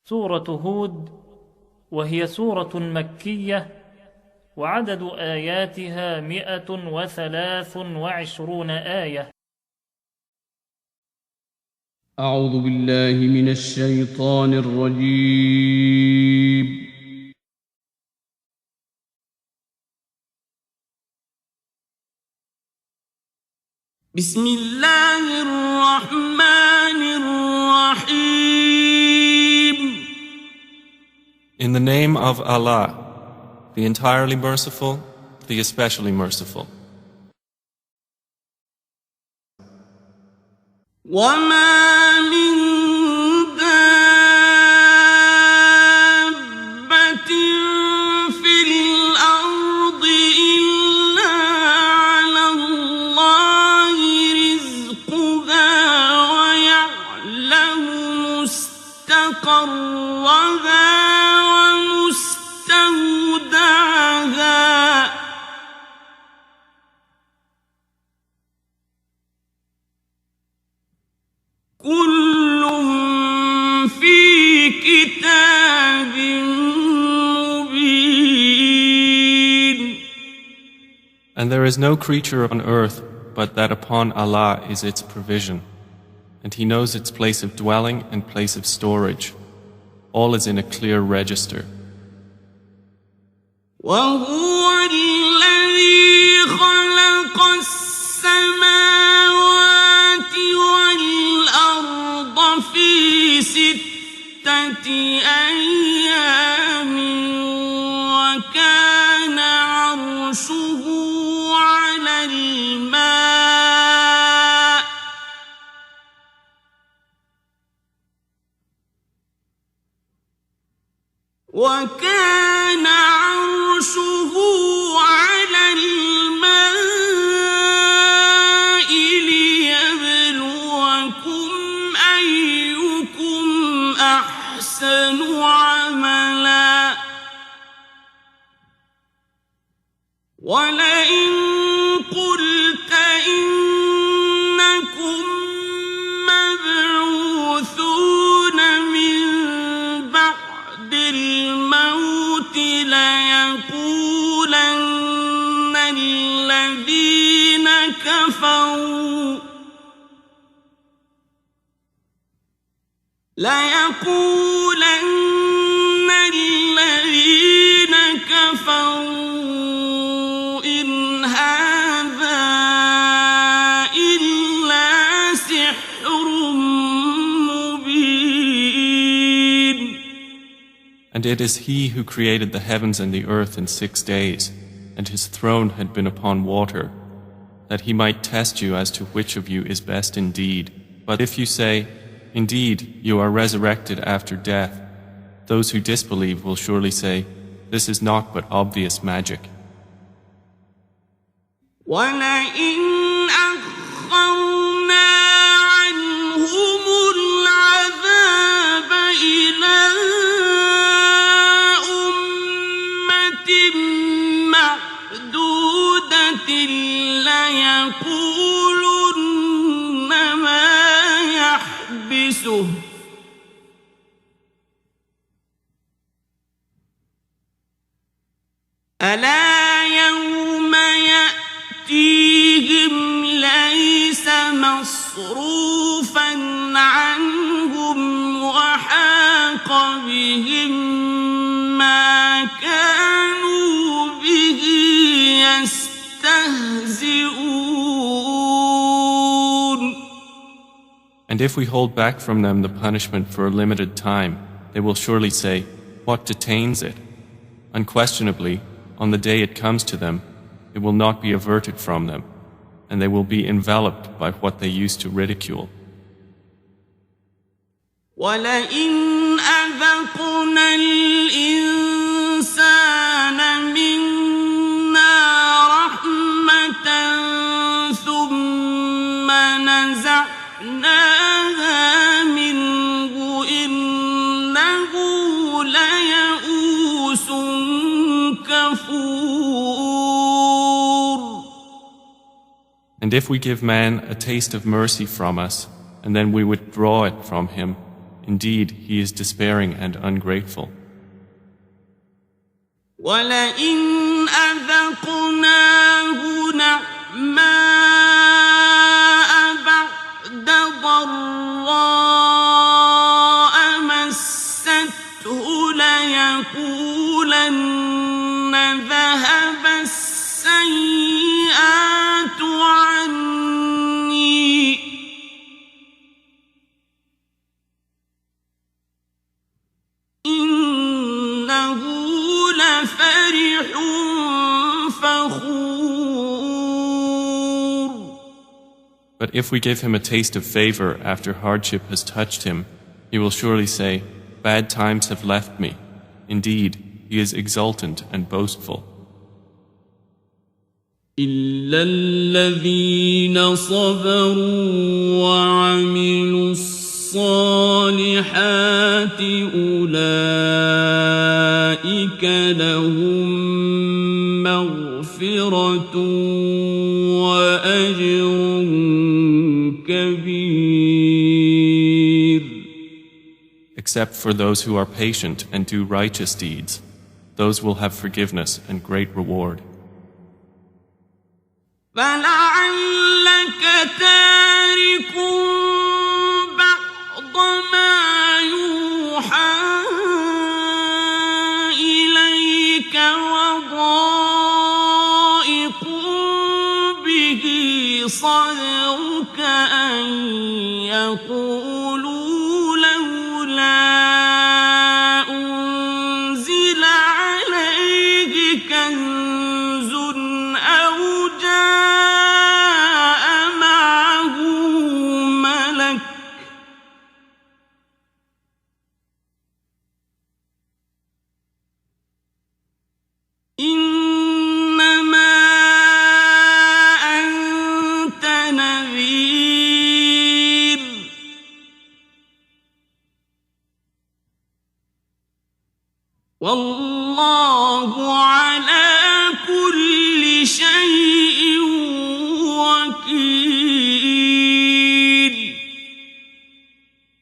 سورة هود، وهي سورة مكية، وعدد آياتها 123 آية. أعوذ بالله من الشيطان الرجيم. بسم الله الرحمن الرحيم. In the name of Allah, the entirely merciful, the especially merciful. وما من دابة في الأرض إلا على الله رزقها ويعلم مستقرها ومستودعها كل في كتاب مبين. And there is no creature on earth but that upon Allah is its provision, and He knows its place of dwelling and place of storage. All is in a clear register. وهو الذي خلق السماوات والأرض في 6 أيام وكان عرشه على الماء ليبلوكم أيكم أحسن عملا ولئن قلت إنكم مبعوثون من بعد الموت ليقولن الذين كفروا إن هذا إلا سحر مبين. And it is He who created the heavens and the earth in 6 days, and His throne had been upon water, that He might test you as to which of you is best indeed. But if you say, indeed, you are resurrected after death, those who disbelieve will surely say, this is naught but obvious magic. وَلَئِنْ أَخَّرْنَا عَنْهُمُ الْعَذَابَ إِلَىٰ أُمَّةٍ مَّعْدُودَةٍ لَّيَقُولُنَّ مَا يَحْبِسُهُ ألا يوم يأتيهم ليس مصروفا عنهم وحاق بهم ما كانوا به يستهزئون. And if we hold back from them the punishment for a limited time, they will surely say, what detains it? Unquestionably, on the day it comes to them, it will not be averted from them, and they will be enveloped by what they used to ridicule. وَلَئِنْ أَذَقْنَا الْإِنسَانَ مِنَّا رَحْمَةً ثُمَّ نَزَعْنَاهَا مِنْهُ إِنَّهُ لَيَئُوسٌ كفور. And if we give man a taste of mercy from us, and then we withdraw it from him, Indeed, he is despairing and ungrateful. ولئن أذقناه نعماء بعد ضراء مسته ليقولن ذهب السيئات عني إنه لفرح فخور. But if we give him a taste of favor after hardship has touched him, he will surely say, "Bad times have left me." Indeed, he is exultant and boastful. إلا الذين صبروا وعملوا الصالحات أولئك لهم مغفرة وأجر كبير. Except for those who are patient and do righteous deeds, those will have forgiveness and great reward. فلعلك تارك بعض ما يوحى إليك وضائق به صدرك أن يقولوا لولا أنزل عليه كنز أو جاء معه ملك إنما أنت نذير والله على كل شيء وكيل.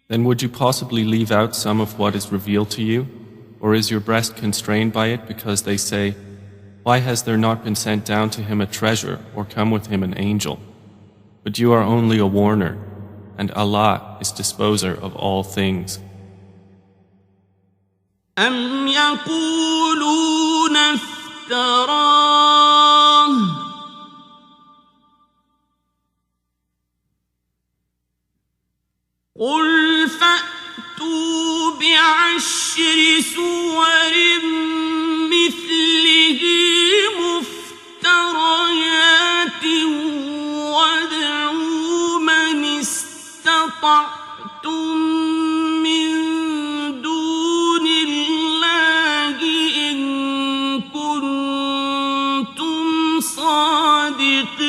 Then would you possibly leave out some of what is revealed to you? Or is your breast constrained by it because they say, "Why has there not been sent down to him a treasure or come with him an angel?" But you are only a warner, and Allah is disposer of all things. أم يقولون افتراه قل فأتوا بعشر سور مثله مفتريات وادعوا من استطعتم من دون الله إن كنتم صادقين.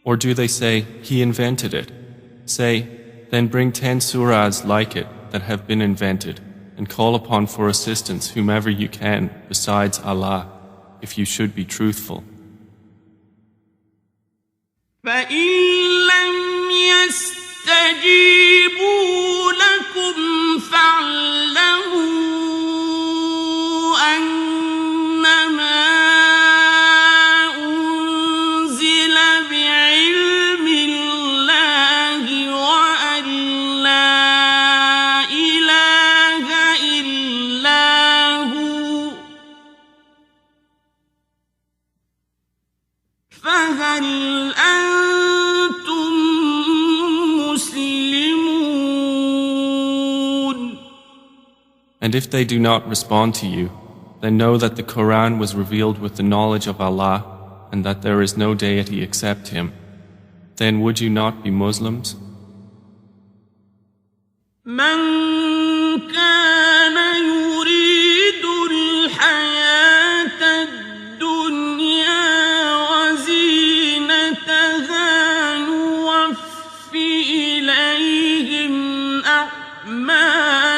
Or do they say, "He invented it"? Say, then bring 10 surahs like it that have been invented, and call upon for assistance whomever you can besides Allah, if you should be truthful. فإن لم يستجيبوا لكم فاعلموا أنما أنزل بعلم الله وأن لا إله إلا هو فهل أنتم مسلمون. And if they do not respond to you, then know that the Quran was revealed with the knowledge of Allah and that there is no deity except Him. Then would you not be Muslims? من كان يريد الحياة الدنيا وزينتها نوفي إليهم أعمالهم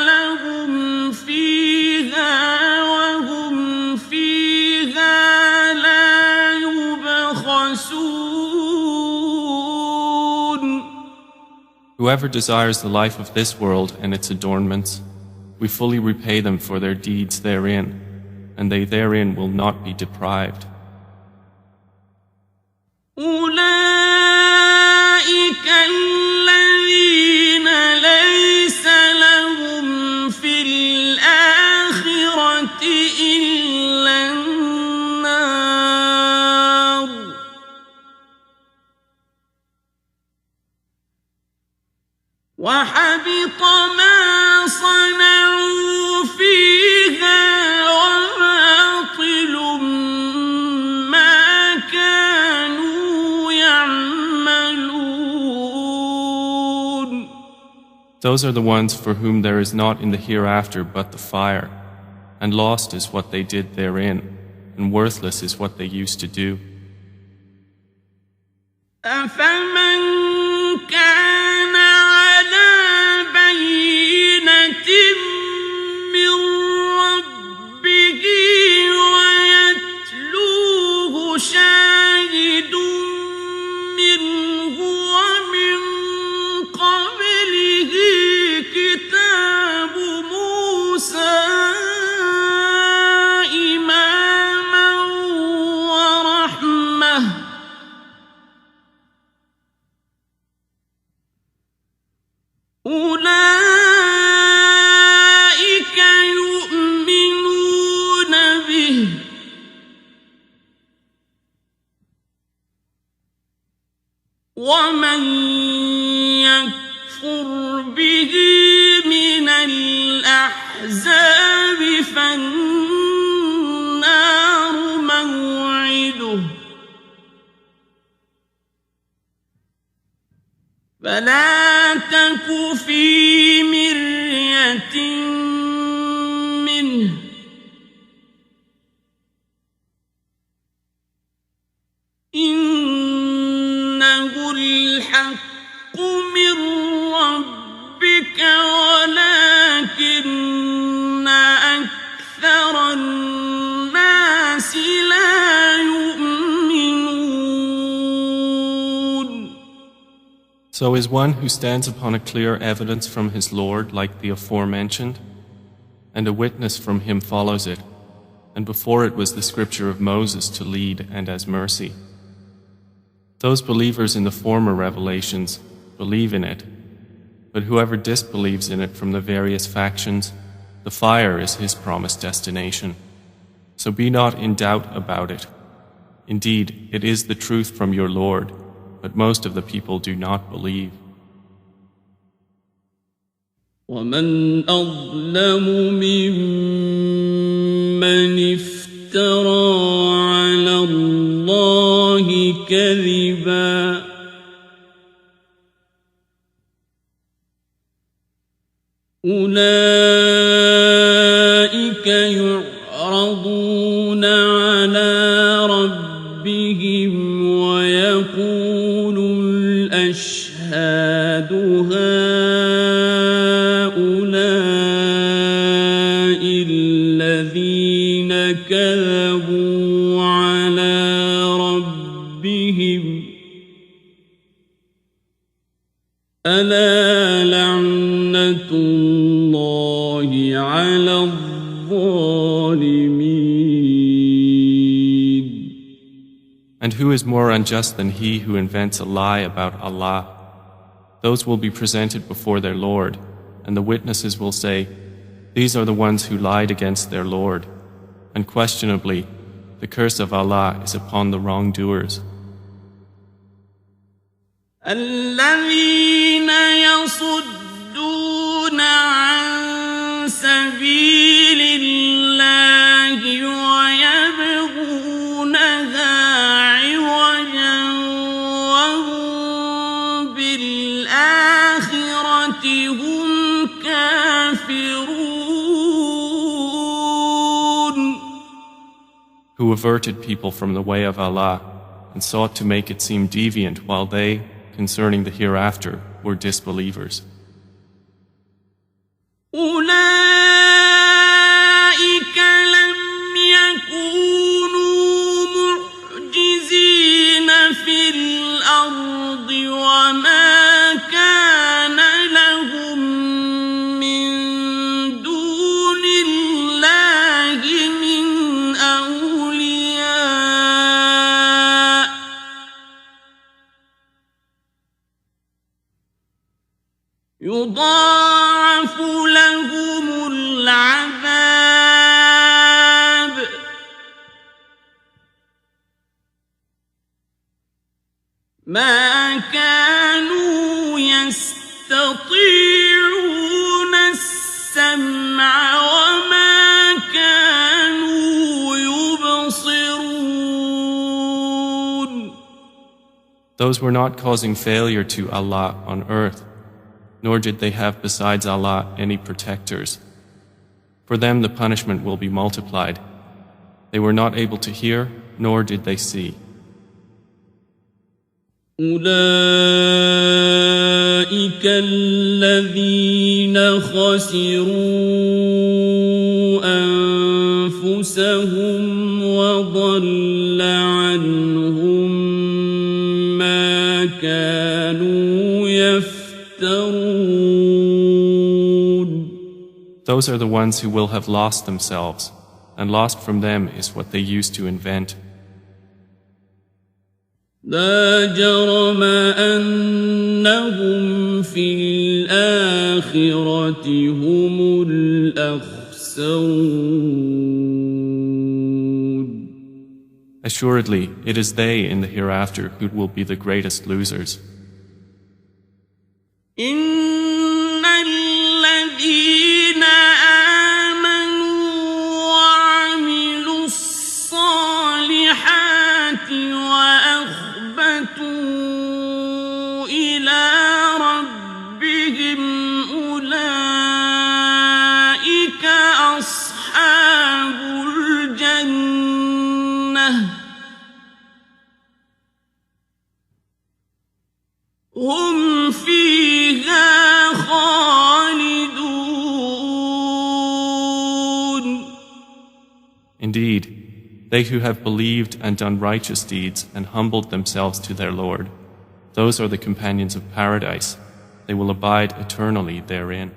فيها وهم فيها لا يبخسون. Whoever desires the life of this world and its adornments, we fully repay them for their deeds therein, and they therein will not be deprived. أولئك الذين ليس لهم في الآخرة إلا النار وحبط ما صنعوا فيها وباطل ما كانوا يعملون. Those are the ones for whom there is not in the hereafter but the fire, and lost is what they did therein, and worthless is what they used to do. أفمن كان على بينة من ربه ويتلوه شاهد منه ومن قبله كتاب موسى إماما ورحمه أولئك يؤمنون به ومن يكفر به من الأحزاب فالنار موعده فلا تك في مرية منه إنه الحق من ربك ولكن أكثر الناس لا يؤمنون. So is one who stands upon a clear evidence from his Lord like the aforementioned, and a witness from him follows it, and before it was the scripture of Moses to lead and as mercy. Those believers in the former revelations believe in it, but whoever disbelieves in it from the various factions, the fire is his promised destination. So be not in doubt about it. Indeed, it is the truth from your Lord, but most of the people do not believe. ومن أظلم ممن افترى على الله كذبا أولئك يعرضون على ربهم ويقول الأشهاد هؤلاء الذين كذبوا على ربهم ألا لعنة الله على الظالمين. And who is more unjust than he who invents a lie about Allah? Those will be presented before their Lord, and the witnesses will say, these are the ones who lied against their Lord. Unquestionably, the curse of Allah is upon the wrongdoers. الذين يصدون عن سبيل الله ويبغونها عوجا وهم بالآخرة هم كافرون. Who averted people from the way of Allah and sought to make it seem deviant while they, concerning the hereafter, were disbelievers. أولئك لم يكونوا معجزين في الأرض وما كان يضاعف لهم العذاب ما كانوا يستطيعون السمع وما كانوا يبصرون. Those were not causing failure to Allah on earth, nor did they have besides Allah any protectors. For them the punishment will be multiplied. They were not able to hear, nor did they see. أولئك الذين خسروا أنفسهم وضل عنهم ما كانوا يفترون. Those are the ones who will have lost themselves, and lost from them is what they used to invent. لا جرم أنهم في الآخرة هم الأخسرون. Assuredly, it is they in the hereafter who will be the greatest losers. إن الذين آمنوا وعملوا الصالحات وأخبتوا إلى ربهم أولئك أصحاب الجنة هم فيها خالدون. Indeed, they who have believed and done righteous deeds and humbled themselves to their Lord, those are the companions of paradise. They will abide eternally therein.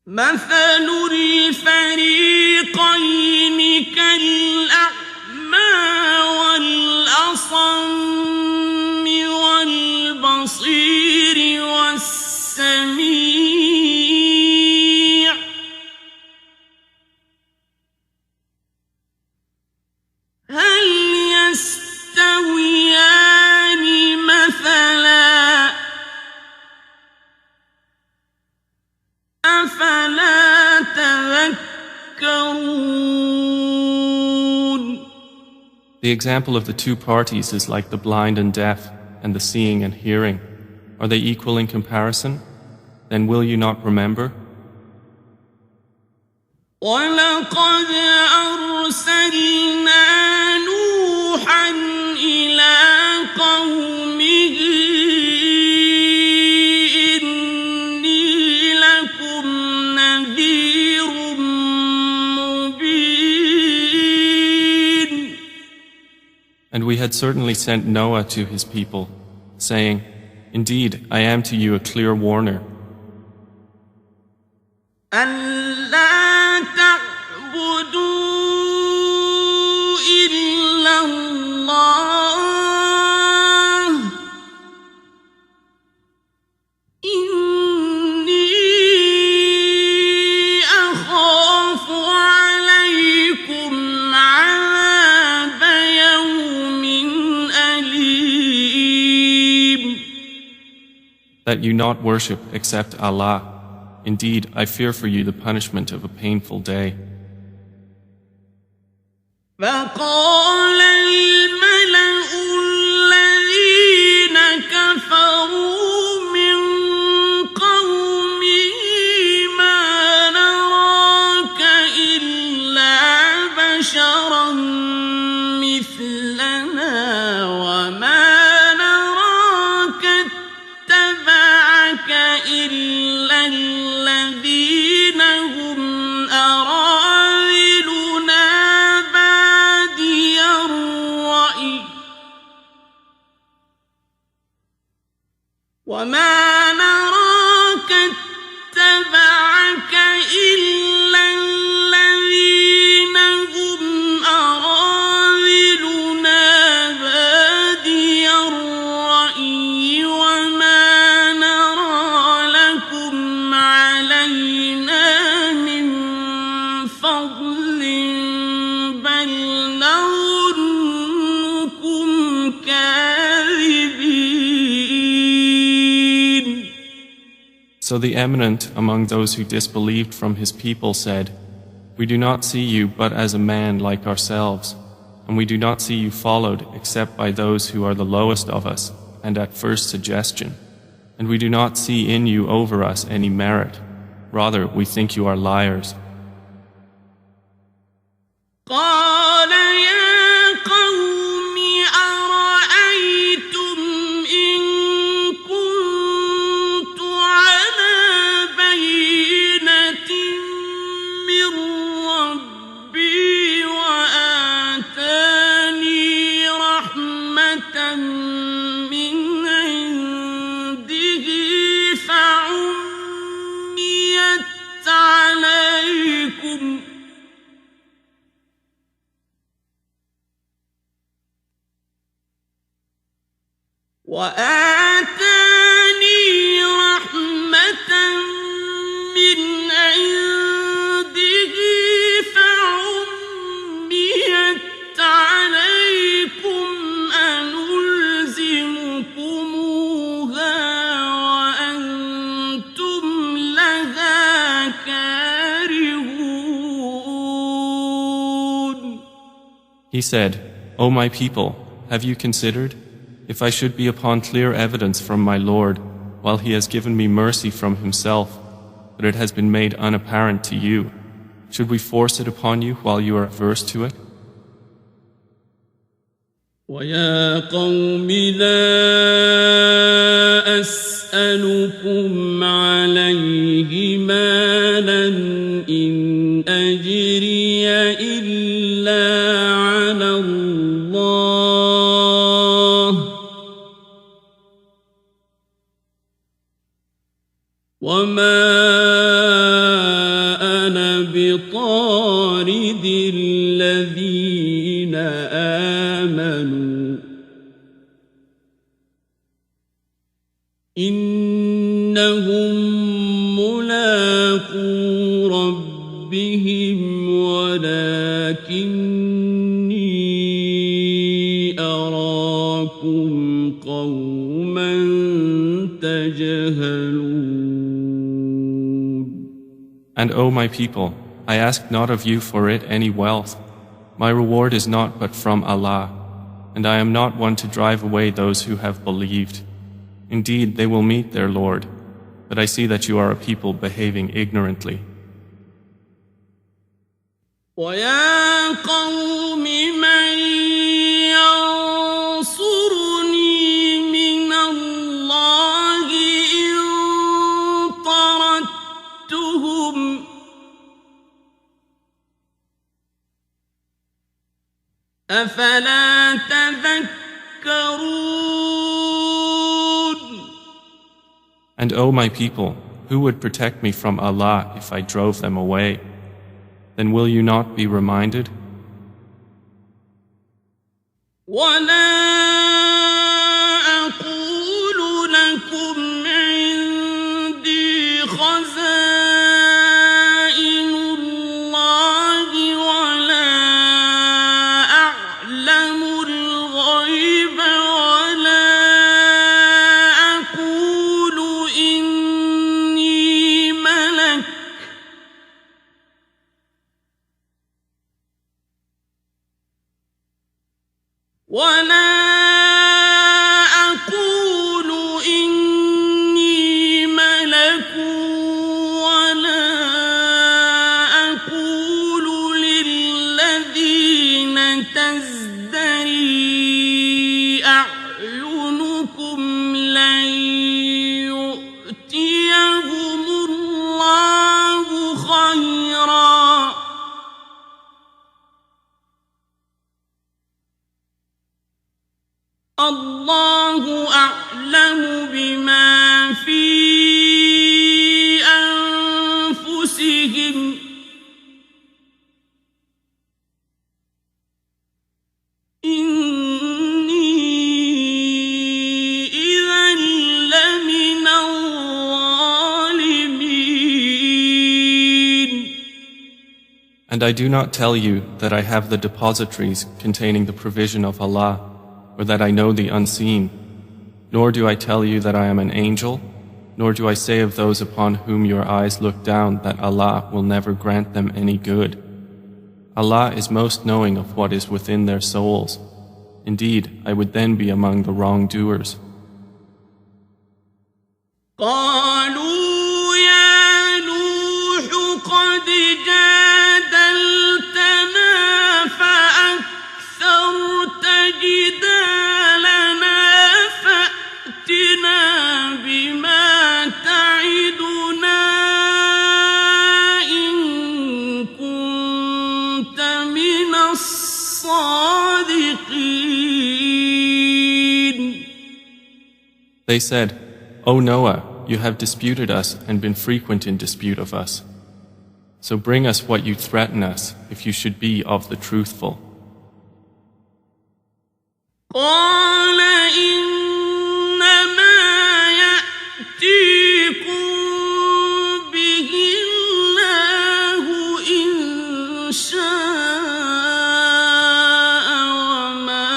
مثل الفريقين كالأعمى والأصم والبصير والسميع هل يستويان مثلا أفلا تذكرون. The example of the two parties is like the blind and deaf, and the seeing and hearing. Are they equal in comparison? Then will you not remember? وَلَقَدْ أَرْسَلْنَا نُوحًا إِلَىٰ قَوْمِهِ إِنِّي لَكُمْ نَذِيرٌ مُّبِينٌ. And we had certainly sent Noah to his people, saying, Indeed, I am to you a clear warner. أَلَّا تَعْبُدُوا إِلَّا اللَّهَ إِنِّي أَخَافُ عَلَيْكُمْ عَذَابَ يَوْمٍ أَلِيمٍ. That you not worship except Allah. Indeed, I fear for you the punishment of a painful day. فقال الملأ الذين كفروا من قومه ما نراك إلا بشرا مثلنا وما نراك اتبعك إلا الذين هم أراذلنا بادي الرأي So the eminent among those who disbelieved from his people said, "We do not see you but as a man like ourselves, and we do not see you followed except by those who are the lowest of us and at first suggestion, and we do not see in you over us any merit. Rather, we think you are liars." قال يا قوم أرأيتم إن كنت على بينة من ربي وآتاني رحمة من عنده فعميت عليكم أنلزمكموها وأنتم لها كارهون. He said, "O my people, have you considered? If I should be upon clear evidence from my Lord, while He has given me mercy from Himself, but it has been made unapparent to you, should we force it upon you while you are averse to it?" ويا قوم لا أسألكم عليه مالا إن أجري إلا على الله وما أنا بطارد الذين آمنوا إنهم ملاقو ربهم ولكني أراكم قوما تجهلون. And O my people, I ask not of you for it any wealth. My reward is not but from Allah, and I am not one to drive away those who have believed. Indeed, they will meet their Lord, but I see that you are a people behaving ignorantly. ويا قوم من ينصرني من الله إن طردتهم أفلا تذكرون. And O my people, who would protect me from Allah if I drove them away? Then will you not be reminded? ولا أقول لكم عندي خزائن الله ولا أعلم الغيب ولا أقول إني ملك ولا أقول إني ملك ولا أقول للذين تزدري أعينكم لن يؤتيهم الله خيرا الله أعلم بما في أنفسهم إني إذا لمن الظالمين. And I do not tell you that I have the depositories containing the provision of Allah, or that I know the unseen, nor do I tell you that I am an angel, Nor do I say of those upon whom your eyes look down that Allah will never grant them any good. Allah is most knowing of what is within their souls. Indeed, I would then be among the wrongdoers. قالوا يا نوح قد جادلتنا فأكثرت جدالنا فأتنا بما تعدنا إن كنت من الصادقين. They said, O Noah, you have disputed us and been frequent in dispute of us. So bring us what you threaten us if you should be of the truthful. قال إنما يأتيكم به الله إن شاء وما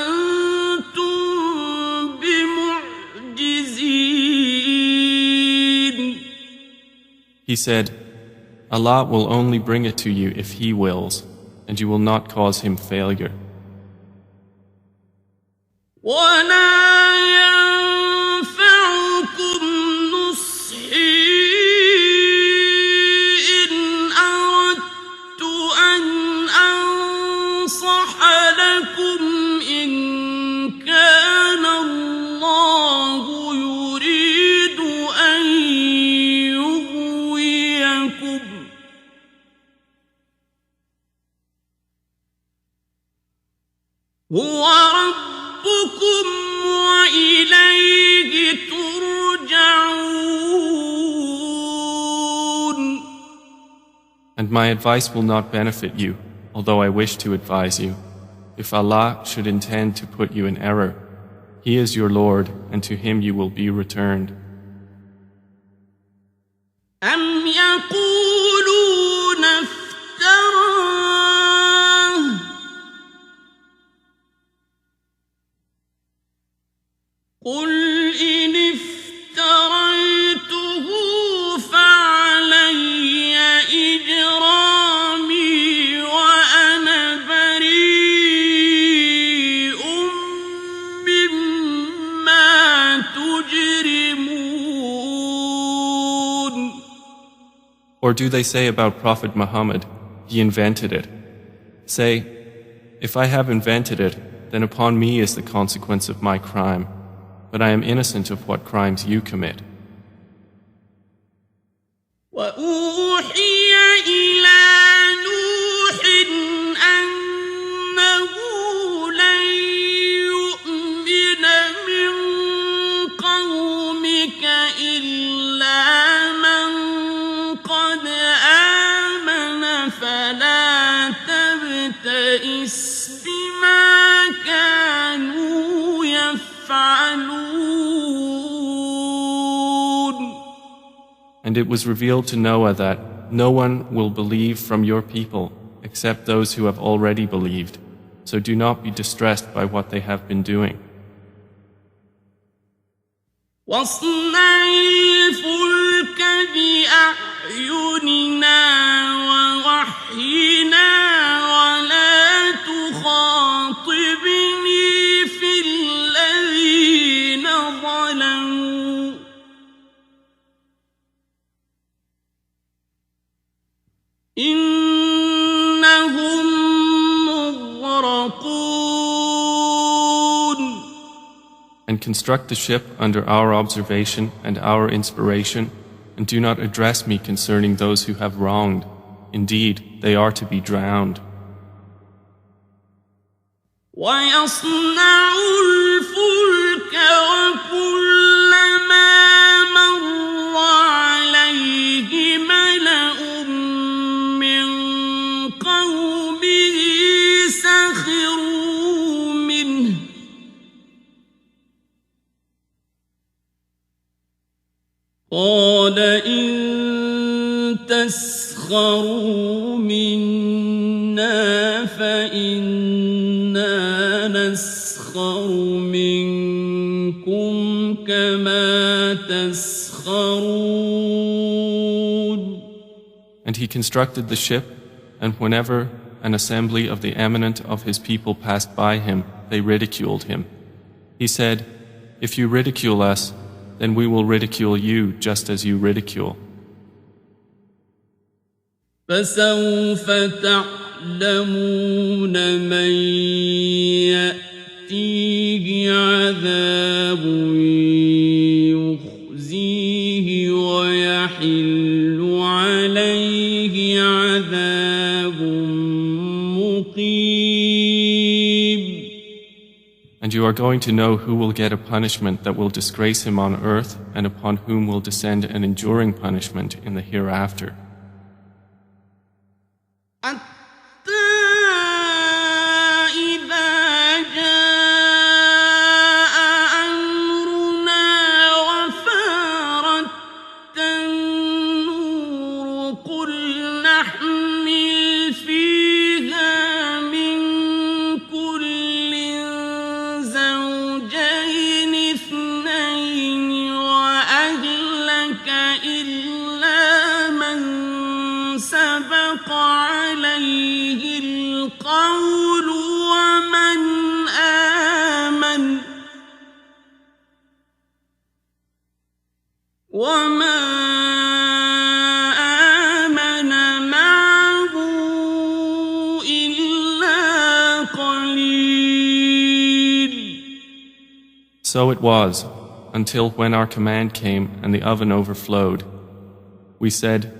أنتم بمعجزين. He said, Allah will only bring it to you if He wills, and you will not cause Him failure. ولا ينفعكم نصحي إن أردت أن أنصح لكم إن كان الله يريد أن يغويكم هو ربكم وإليه ترجعون. And my advice will not benefit you, although I wish to advise you. If Allah should intend to put you in error, He is your Lord, and to Him you will be returned. أم يقولون افتراه قل إن افتريته فعلي إجرامي وأنا بريء مما تجرمون. Or do they say about Prophet Muhammad, he invented it? Say, if I have invented it, then upon me is the consequence of my crime, but I am innocent of what crimes you commit. وأوحي إلى نوح أنه لن يؤمن من قومك إلا من قد آمن فلا تبتئس بما كانوا يفعلون. And it was revealed to Noah that no one will believe from your people except those who have already believed, so do not be distressed by what they have been doing. واصنع الفلك بأعيننا ووحينا ولا تخاطبني في الذين ظلموا إنهم مغرقون. And construct the ship under our observation and our inspiration, and do not address me concerning those who have wronged. Indeed, they are to be drowned. ويصنع الفلك وكلما مر عليه ملأ من قومه سخروا منه قال إن تسخروا منا فإنا نسخر منكم كما تسخرون. And he constructed the ship, and whenever an assembly of the eminent of his people passed by him, they ridiculed him. He said, "If you ridicule us, then we will ridicule you just as you ridicule." فسوف تعلمون من يأتيه عذاب يخزيه ويحل عليه عذاب مقيم. And you are going to know who will get a punishment that will disgrace him on earth and upon whom will descend an enduring punishment in the hereafter. وما آمن معه إلا قليل. So it was, until when our command came and the oven overflowed. We said,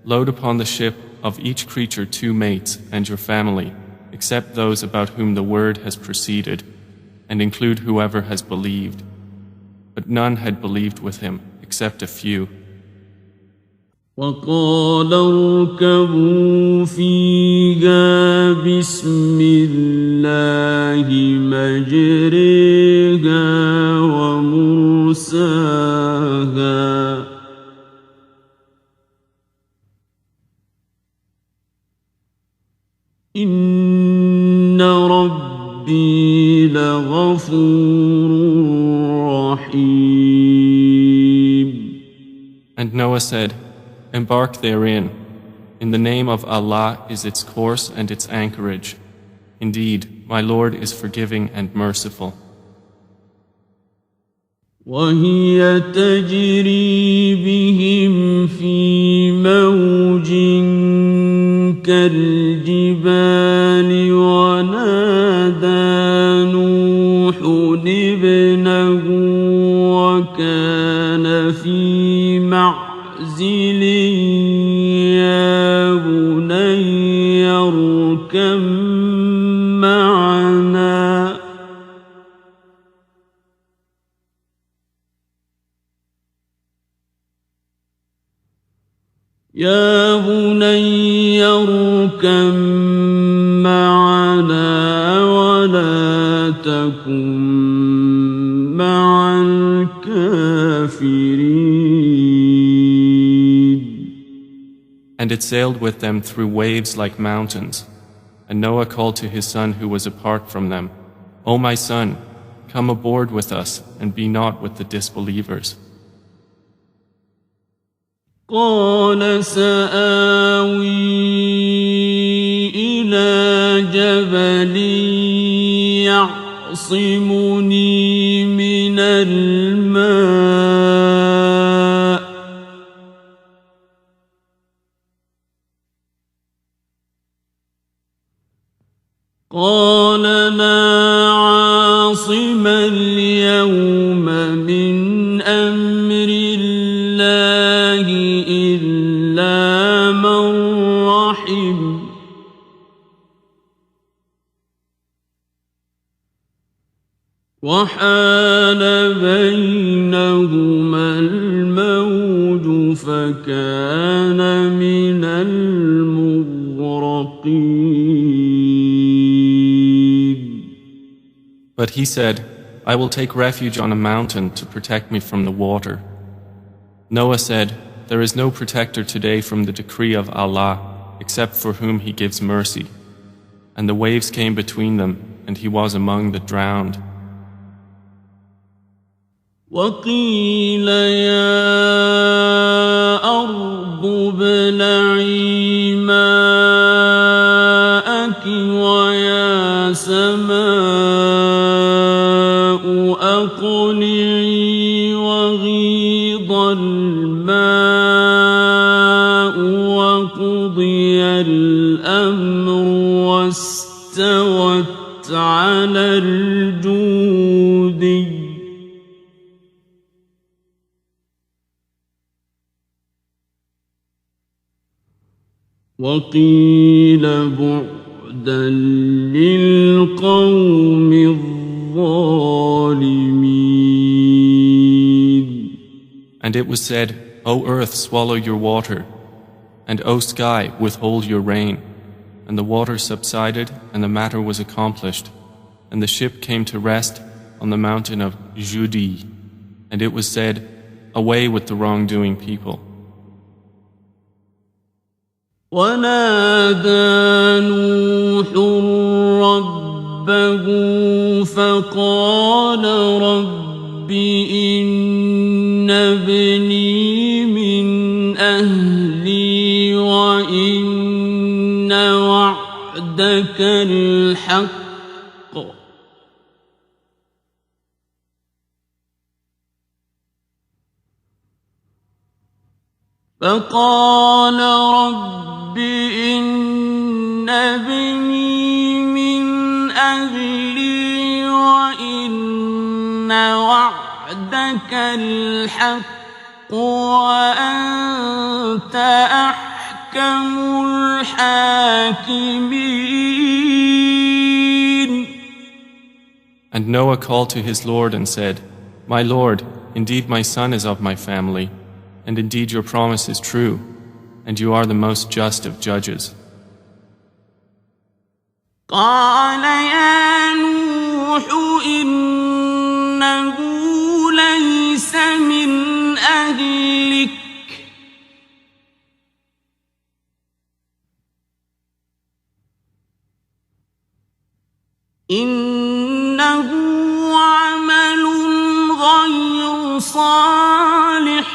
"Load upon the ship of each creature 2 mates and your family, except those about whom the word has proceeded, and include whoever has believed." But none had believed with him, except a few. وقال اركبوا فيها بسم الله مجريها ومرساها إن ربي لغفور رحيم. And Noah said, "Embark therein. In the name of Allah is its course and its anchorage. Indeed, my Lord is forgiving and merciful." وهي تجري بهم في موج كالجبال ونادى نوح ابنه وكان في معزل يا بني اركب معنا يا بني اركب معنا ولا تكن مع الكافرين. And it sailed with them through waves like mountains. And Noah called to his son who was apart from them, "O my son, come aboard with us and be not with the disbelievers." قال سآوي إلى جبل يعصمني من الماء قال لا عاصم اليوم من أمر الله إلا من رحم وحال بينهما الموج فكان من المغرقين. But he said, "I will take refuge on a mountain to protect me from the water." Noah said, "There is no protector today from the decree of Allah except for whom He gives mercy." And the waves came between them, and he was among the drowned. وقيل يا أرض ابلعي ماءك ويا سماء أقلعي وغيض الماء وقضي الأمر واستوت على الجودي وقيل بعدا للقوم الظالمين. And it was said, O earth, swallow your water, and O sky, withhold your rain. And the water subsided, and the matter was accomplished. And the ship came to rest on the mountain of Judi. And it was said, away with the wrongdoing people. ونادى نوح ربه فقال رب إن ابني من أهلي وإن وعدك الحق فقال رب إن ابني من أهلي وإن وعدك الحق وأنت أحكم الحاكمين. And Noah called to his Lord and said, My Lord, indeed my son is of my family, and indeed your promise is true, and you are the most just of judges. قال يا نوح إنه ليس من أهلك إنه عمل غير صالح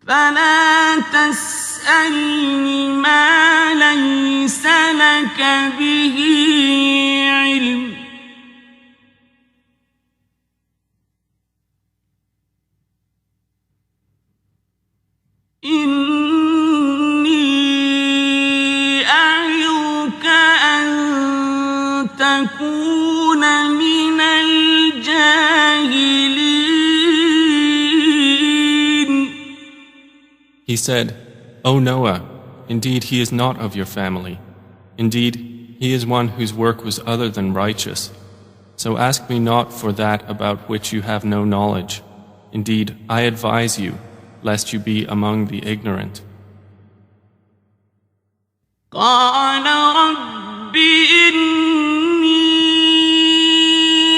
فلا تسألني ما ليس لك به علم إني أعظك أن تكون من الجاهلين. He said, O Noah, indeed he is not of your family. Indeed, he is one whose work was other than righteous. So ask me not for that about which you have no knowledge. Indeed, I advise you, lest you be among the ignorant. قال رب إني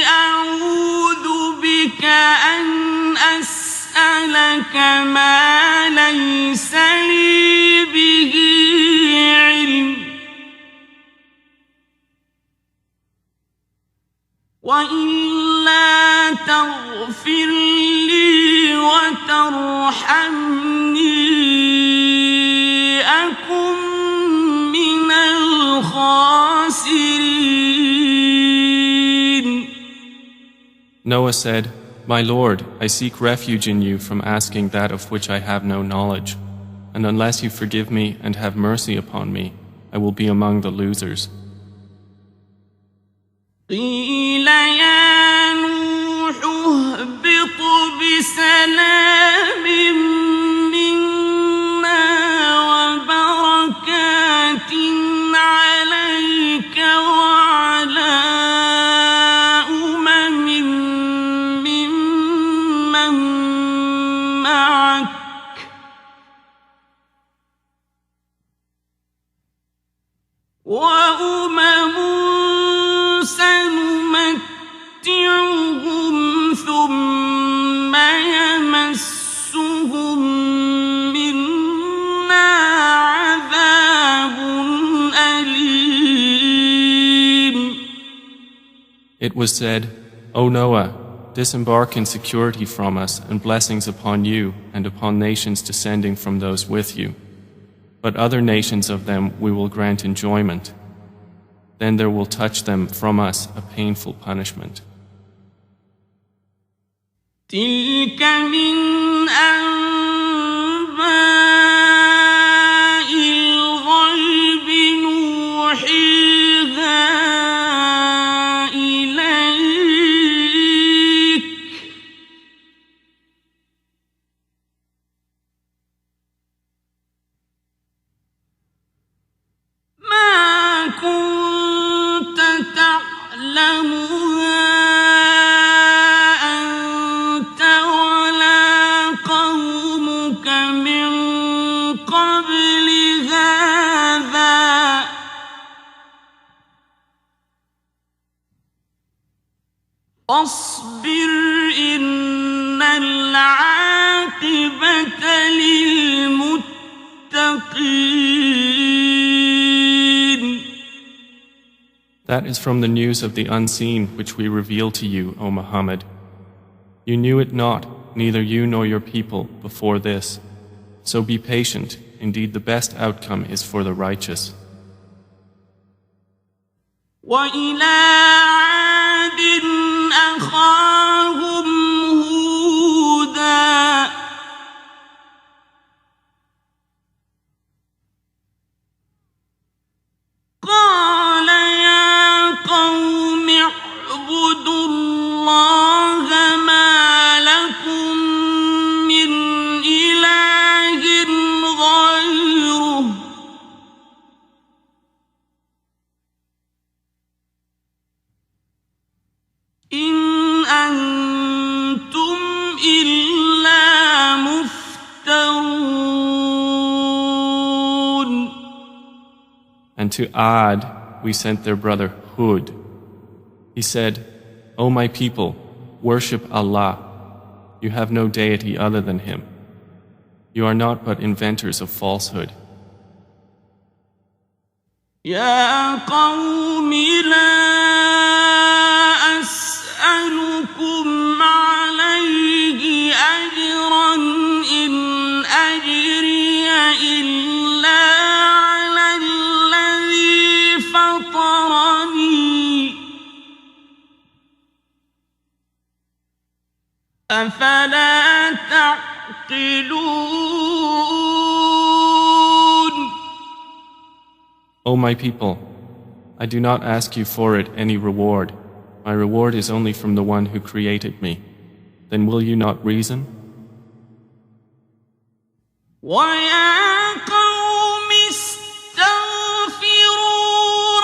أعوذ بك أن أسألك ما ليس لي به علم وإلا تغفر لي وترحمني أكن من الخاسرين. Noah said, My Lord, I seek refuge in you from asking that of which I have no knowledge, and unless you forgive me and have mercy upon me, I will be among the losers. قيل يا نوح اهبط بسلام منا وبركات عليك وعلى أمم ممن معك وأمم سنمتعهم ثم يمسهم It was said, O Noah, disembark in security from us and blessings upon you and upon nations descending from those with you. But other nations of them we will grant enjoyment. Then there will touch them from us a painful punishment. تلك من أنباء الغيب نوحيها إليك ما كنت تعلمها فاصبر إن العاقبة للمتقين. That is from the news of the unseen which we reveal to you, O Muhammad. You knew it not, neither you nor your people, before this. So be patient, indeed the best outcome is for the righteous. وإلى عاد أخاهم هودا قال يا قوم اعبدوا الله ما لكم من إله غيره إن أنتم إلا مفترون. And to Ad we sent their brother Hud. He said, O my people, worship Allah. You have no deity other than Him. You are not but inventors of falsehood. يا قوم لا أسألكم عليه أجرا إن أجري إلا على الذي فطرني أفلا تعقلون. O my people, I do not ask you for it any reward. My reward is only from the one who created me. Then will you not reason? ويا قوم استغفروا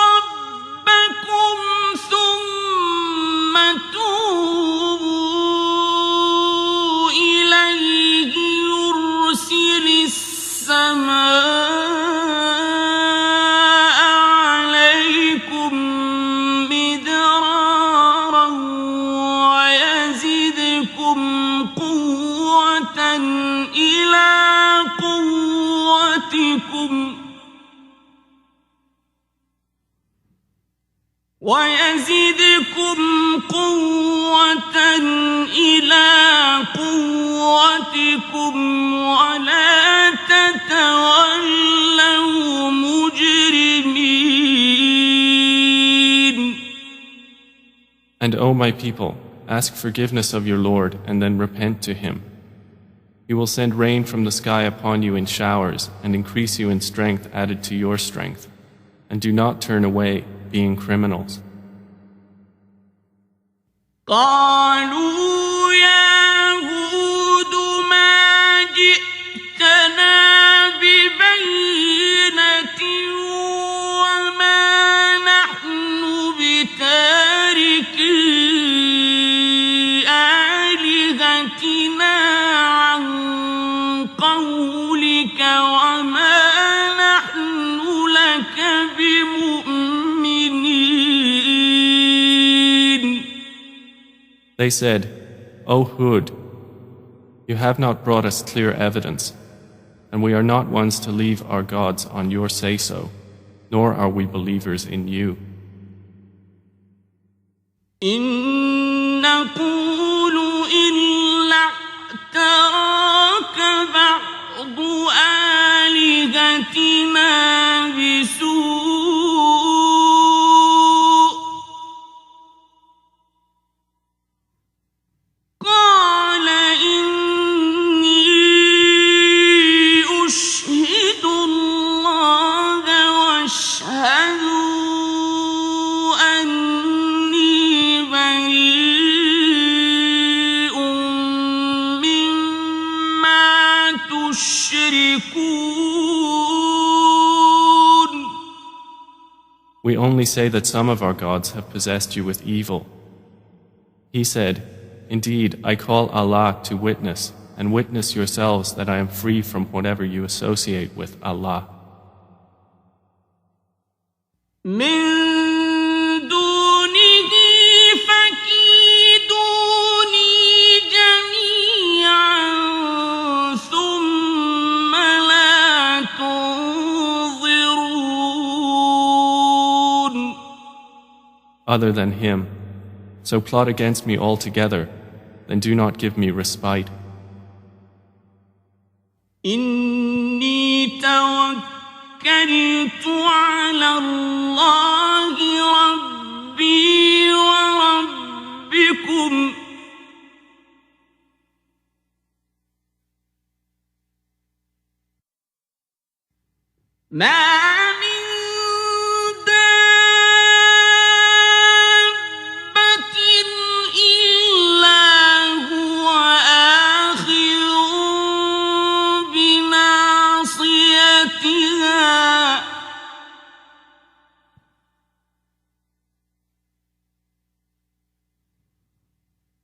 ربكم ثم توبوا إليه يرسل السماء عليكم مدرارا ويزدكم قوة إلى قوتكم ولا تتولوا مجرمين. And O my people, ask forgiveness of your Lord and then repent to Him. He will send rain from the sky upon you in showers and increase you in strength added to your strength. And do not turn away, being criminals. قالوا يا هود ما جئتنا ببينة وما نحن بتاركي آلهتنا عن قولك وما نحن لك بمؤمنين. They said, O Hud, you have not brought us clear evidence, and we are not ones to leave our gods on your say-so, nor are we believers in you. إن نقول إلا اعتراك بعض آلهتنا بسوء قال إني أشهد الله واشهدوا أني بريء مما تشركون. We only say that some of our gods have possessed you with evil. He said, Indeed, I call Allah to witness, and witness yourselves that I am free from whatever you associate with Allah. من دونه فكيدوني جميعا ثم لا تنظرون. Other than Him, so plot against me altogether, then do not give me respite. إني توكلت على الله ربي وربكم ما من دابة إلا هو آخذ بناصيتها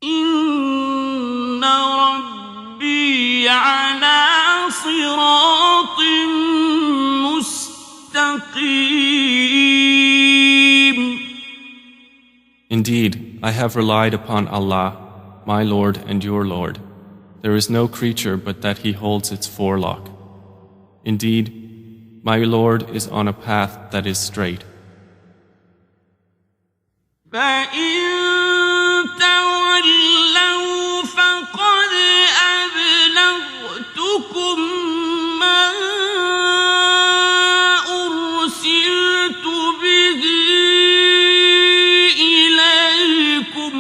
إن ربي على صراط مستقيم. Indeed, I have relied upon Allah, my Lord and your Lord. There is no creature but that He holds its forelock. Indeed, my Lord is on a path that is straight. فإن تولوا فقد أبلغتكم ما أرسلت به إليكم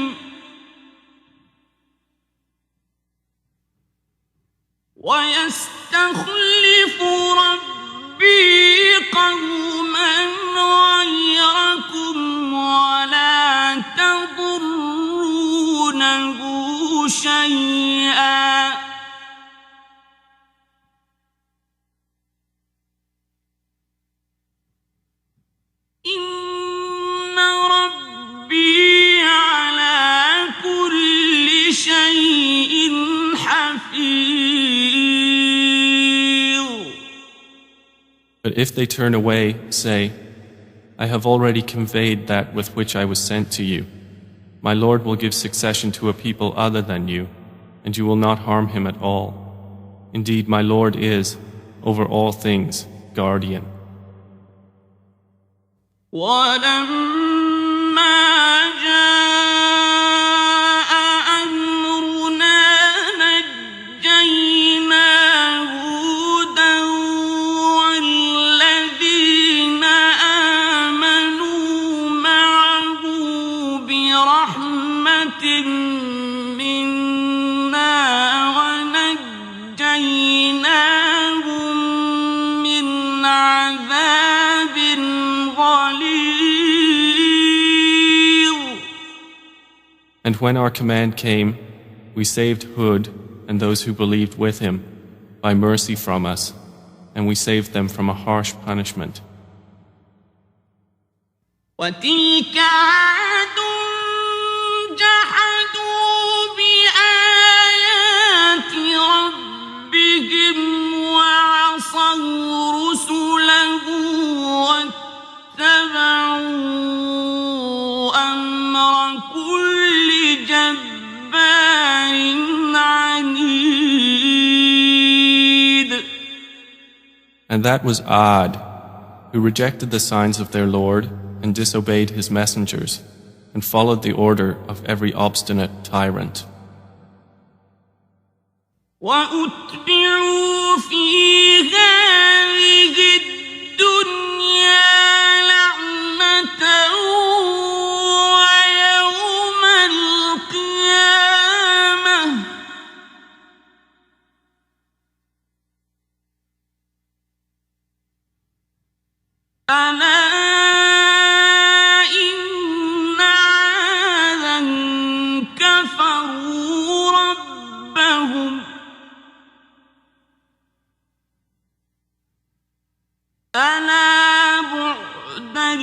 ويستخلف ربي قوما غيركم ولا تضرونه شيئا إن ربي على كل شيء حفيظ. But if they turn away, say, I have already conveyed that with which I was sent to you. My Lord will give succession to a people other than you, and you will not harm him at all. Indeed, my Lord is, over all things, guardian. ولما جاء أمرنا نجينا هودا والذين آمنوا معه برحمة منا ونجيناهم من عذاب And when our command came, we saved Hud and those who believed with him by mercy from us, and we saved them from a harsh punishment. وتلك عاد جحدوا بآيات ربهم وعصوا رسله واتبعوا أمر كل جبار عنيد. And that was Ad, who rejected the signs of their Lord and disobeyed his messengers, and followed the order of every obstinate tyrant. وأتبعوا في هذه الدنيا لعنة ويوم القيامة ألا إن عادا كفروا ربهم ألا بعدا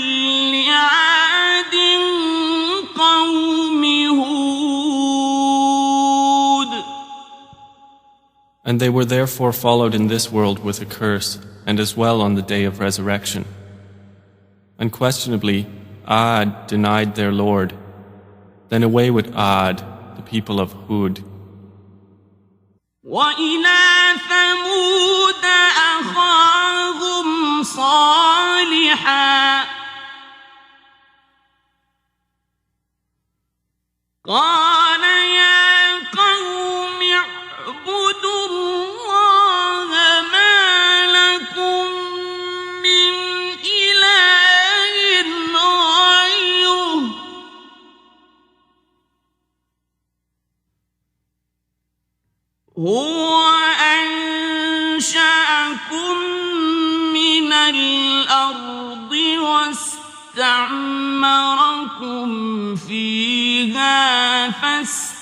لعاد قوم هود. And they were therefore followed in this world with a curse, and as well on the day of resurrection. Unquestionably, Ad denied their Lord. Then away with Ad, the people of Hud. وإلى ثمود أخاهم صالحا قال يا قوم اعبدوا الله ما لكم من إله غيره هو أنشأكم من الأرض واستعمركم فيها فاستغفروه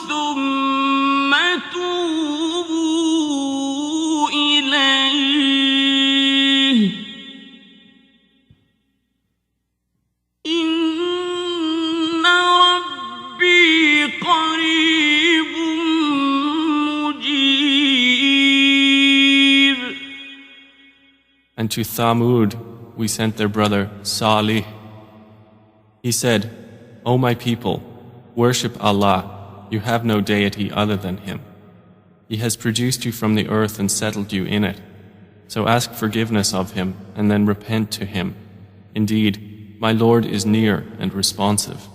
ثم توبوا إليه إن ربي قريب مجيب. And to Thamud we sent their brother Salih. He said, O my people, worship Allah, you have no deity other than Him. He has produced you from the earth and settled you in it. So ask forgiveness of Him and then repent to Him. Indeed, my Lord is near and responsive.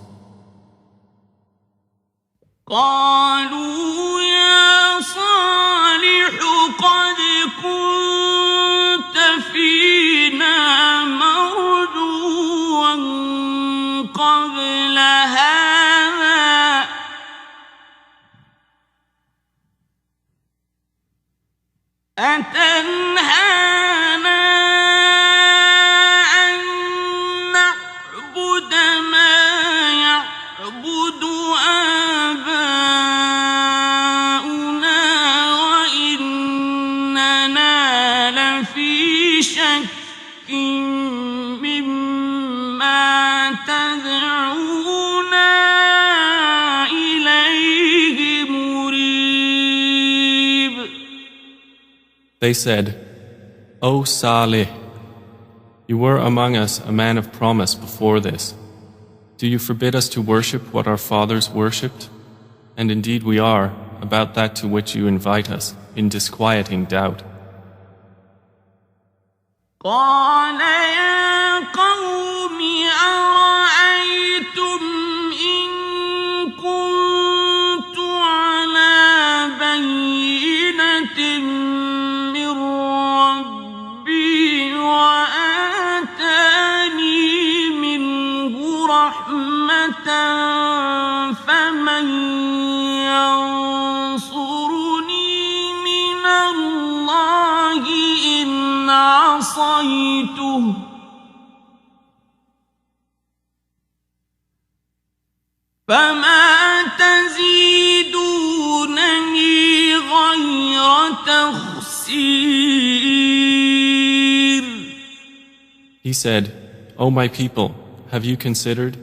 قالوا يا صالح قد كنت فينا مرجوا قبل هذا أتنهانا أن نعبد ما يعبد آباؤنا وإننا لفي شك مما تدعونا إليه مريب. They said, O Salih, you were among us a man of promise before this. Do you forbid us to worship what our fathers worshipped? And indeed we are, about that to which you invite us, in disquieting doubt. قال يا قوم أرأيتم إن كنت على بينة من ربي وآتاني منه رحمة فمن ينصرني من الله إن عصيته فما تزيدونني غير تخسير. He said, O my people, have you considered?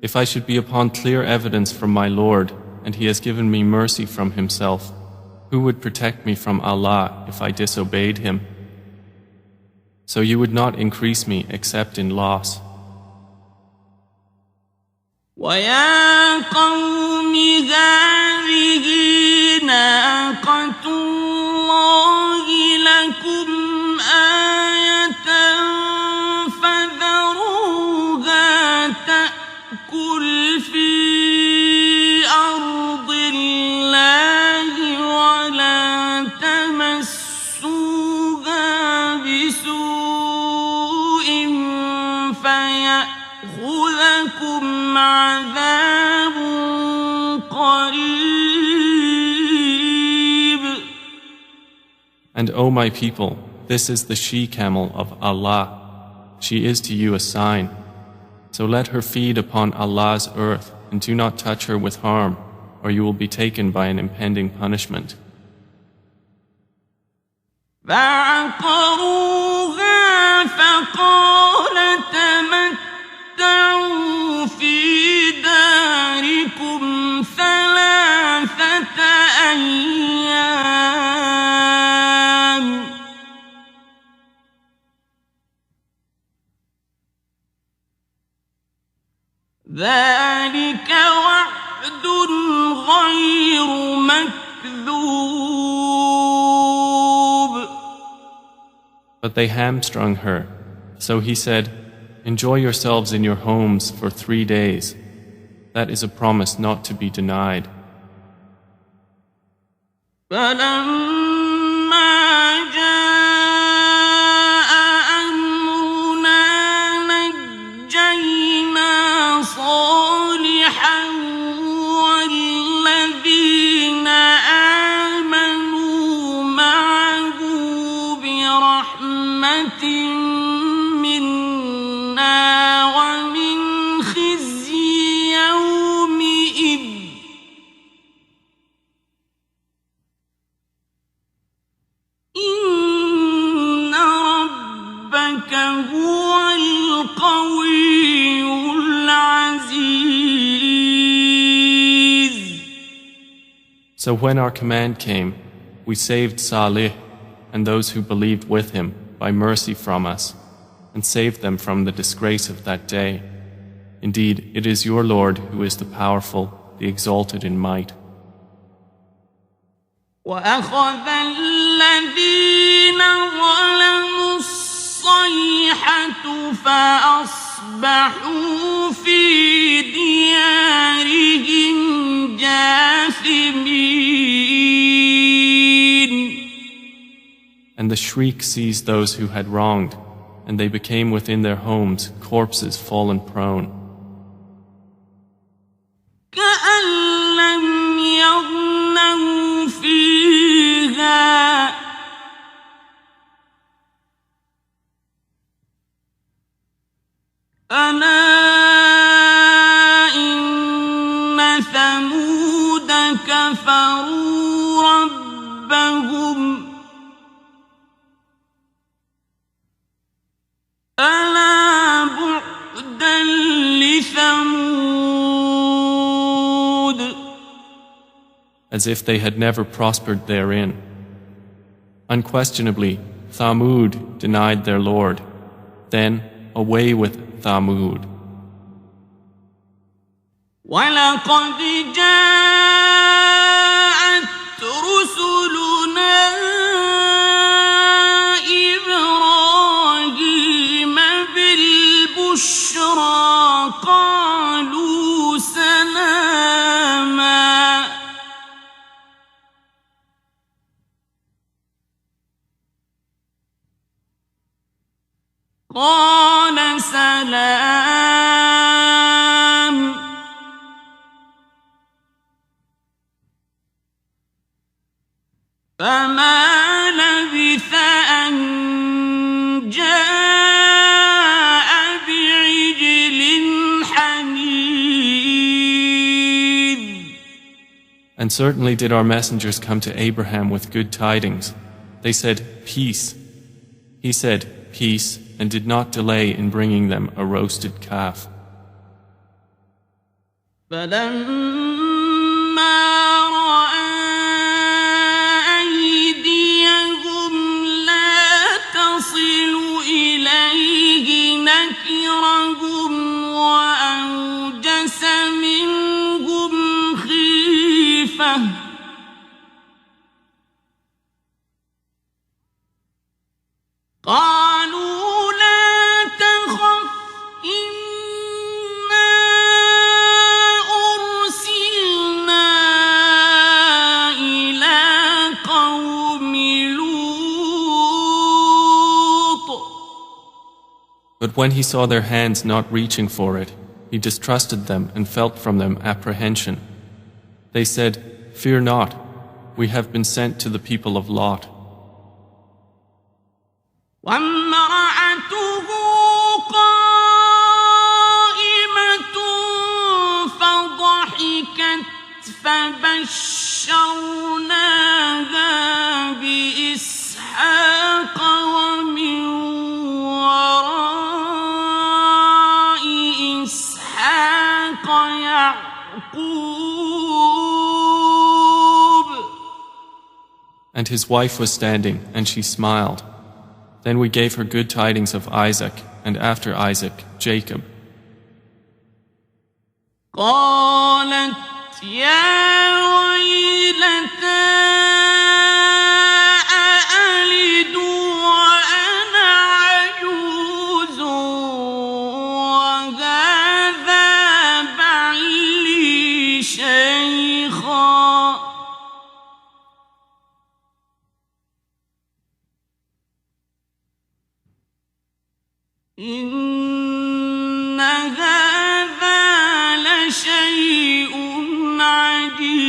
If I should be upon clear evidence from my Lord, and He has given me mercy from Himself, who would protect me from Allah if I disobeyed Him? So you would not increase me except in loss. ويا قوم هذه ناقة الله لكم آية فذروها عذاب قريب. And O my people, this is the she-camel of Allah. She is to you a sign. So let her feed upon Allah's earth and do not touch her with harm, or you will be taken by an impending punishment. فعقروها فقال تمتعوا في داركم 3 أيام ذلك وعد غير مكذوب. But they hamstrung her. So he said, enjoy yourselves in your homes for 3 days. That is a promise not to be denied. فلما جاء أمرنا نجينا صالحا والذين آمنوا معه برحمة منا ومن خزي يومئذ إن ربك هو القوي العزيز. So when our command came, we saved Salih and those who believed with him by mercy from us, and saved them from the disgrace of that day. Indeed, it is your Lord who is the powerful, the exalted in might. وأخذ الذين ظلموا الصيحة فأصبحوا في ديارهم جاثمين. And the shriek seized those who had wronged, and they became within their homes corpses fallen prone. كأن لم يغنوا فيها ألا إن ثمود كفروا ربهم ألا بعدا لثمود. As if they had never prospered therein. Unquestionably, Thamud denied their Lord. Then, away with Thamud. ولقد جاءت رسلنا إبراهيم بالبشرى قالوا سلاما قال سلام فما لبث أن جاء بعجل حنيذ. And certainly did our messengers come to Abraham with good tidings. They said, peace. He said, peace, and did not delay in bringing them a roasted calf. قالوا لا تخف إنا أرسلنا إلى قوم لوط. But when he saw their hands not reaching for it, he distrusted them and felt from them apprehension. They said, "Fear not, we have been sent to the people of Lot." وامرأته قائمة فضحكت فبشرناها بإسحاق ومن وراء إسحاق يعقوب. And his wife was standing, and she smiled. Then we gave her good tidings of Isaac, and after Isaac, Jacob. قالت يا ويلتى أألد وأنا عجوز وهذا بعلي شيخا. إن هذا لشيء عجيب.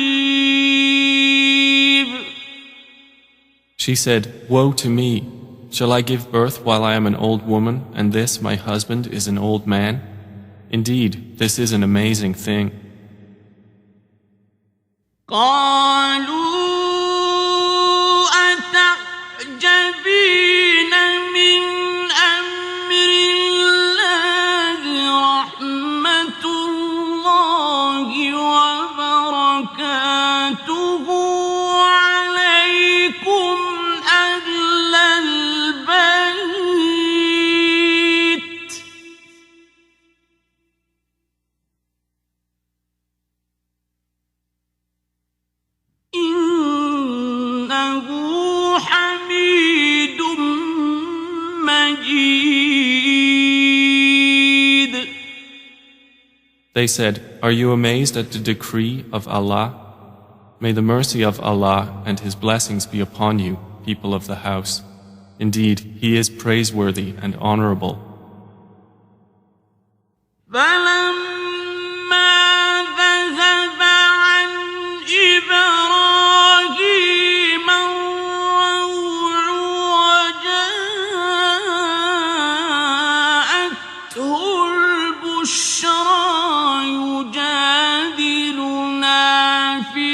She said, "Woe to me! Shall I give birth while I am an old woman, and this, my husband, is an old man? Indeed, this is an amazing thing." قالوا أتعجبين من أمر الله رحمة الله وبركاته عليكم أهل البيت إنه حميد مجيد. They said, "Are you amazed at the decree of Allah? May the mercy of Allah and His blessings be upon you, people of the house. Indeed, He is praiseworthy and honorable." فلما ذهب عن إبراهيم الروع وجاءته البشرى يجادلنا في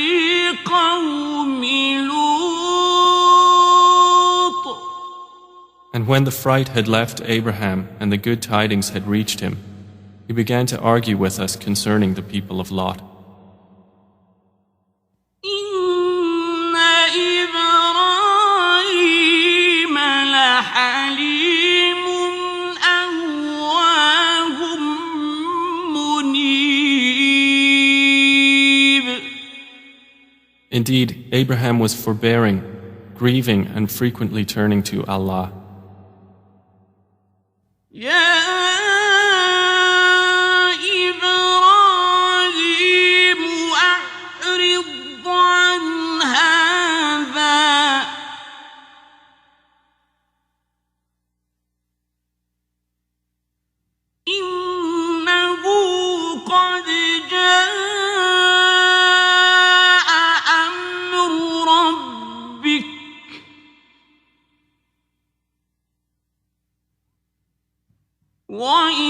قوم لوط. And when the fright had left Abraham and the good tidings had reached him, he began to argue with us concerning the people of Lot. إن إبراهيم لحليم أواه منيب. Indeed, Abraham was forbearing, grieving, and frequently turning to Allah. يا إبراهيم أعرض عن هذا إنه قد جاء أمر ربك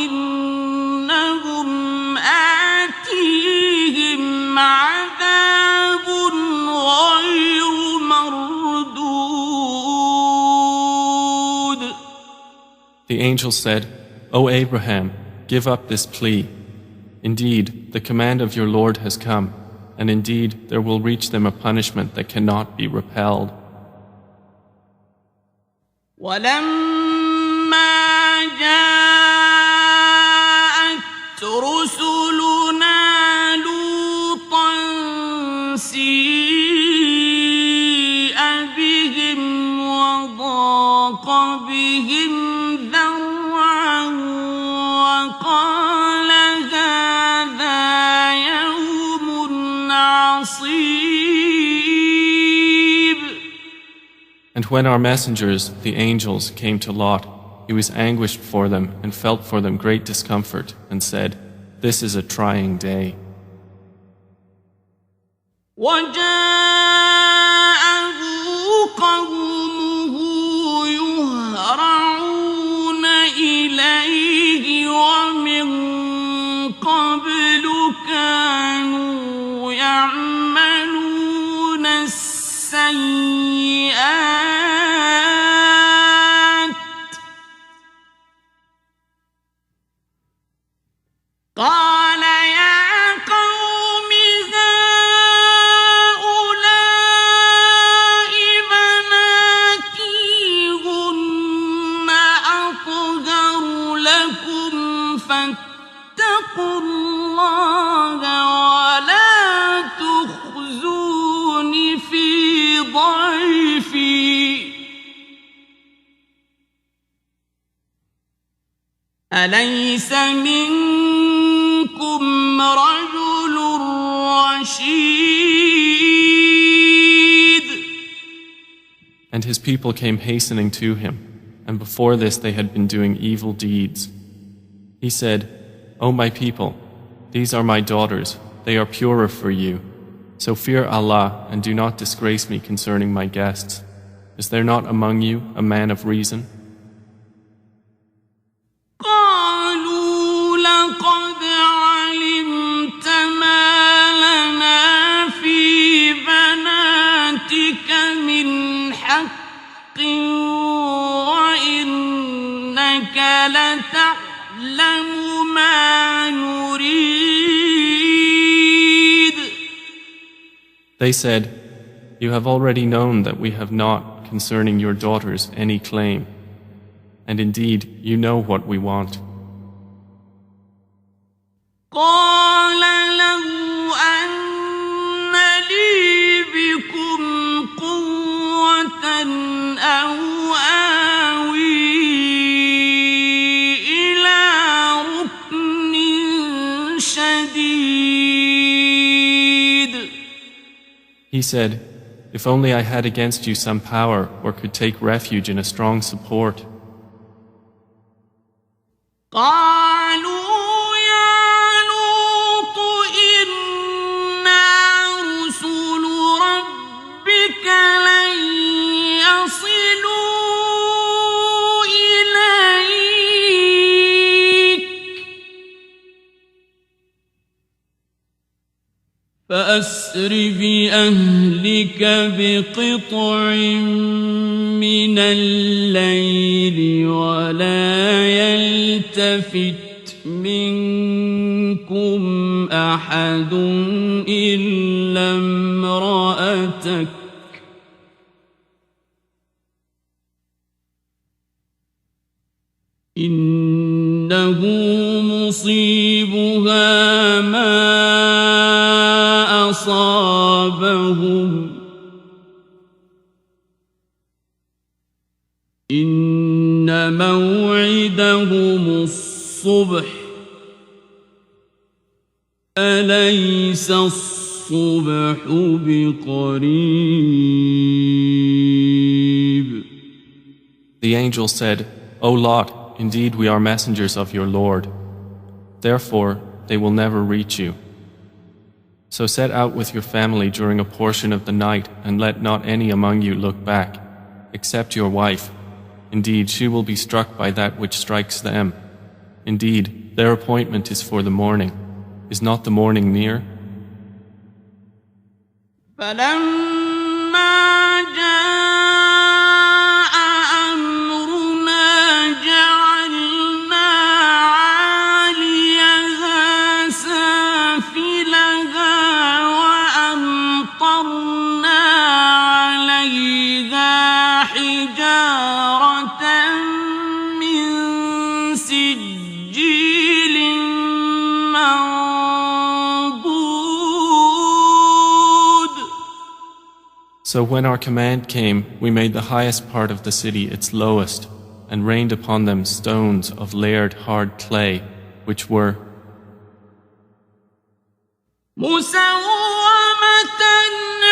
وإنهم آتيهم عذاب غير مردود. The angel said, "O Abraham, give up this plea. Indeed, the command of your Lord has come, and indeed there will reach them a punishment that cannot be repelled." ولما جاءت رسلنا لوطا سيء بهم وضاق بهم ذرعا وقال هذا يوم عصيب. And when our messengers, the angels, came to Lot, he was anguished for them and felt for them great discomfort and said, this is a trying day. وجاءه قومه يهرعون إليه ومن قبل كانوا يعملون السيئات قال يا قوم هؤلاء بناتي هن أطهر لكم فاتقوا الله ولا تخزون في ضيفي أليس منكم رجل رشيد. And his people came hastening to him, and before this they had been doing evil deeds. He said, O my people, these are my daughters, they are purer for you. So fear Allah and do not disgrace me concerning my guests. Is there not among you a man of reason? قالوا لقد علمت ما لنا في بناتك من حق وإنك لتعلم ما نريد. They said, You have already known that we have not concerning your daughters any claim. And indeed, you know what we want. قال لو أن لي بكم قوة أو آوي إلى ركن شديد. He said, If only I had against you some power or could take refuge in a strong support. قالوا يا لوط إنا رسل ربك لن يصلوا إليك فأسر بأهلك بقطع من الليل ولا يلتفت منكم أحد إلا امرأتك إنه مصيبها ما أصابهم إن موعدهم الصبح أليس الصبح بقريب. The angel said, O Lot, indeed we are messengers of your Lord. Therefore, they will never reach you. So set out with your family during a portion of the night and let not any among you look back, except your wife. Indeed, she will be struck by that which strikes them. Indeed, their appointment is for the morning. Is not the morning near? فلما جاء أمرنا جعلنا عاليها سافلها وأمطرنا عليها حجارة من سجيل منضود. So when our command came, we made the highest part of the city its lowest, and rained upon them stones of layered hard clay, which were مسومة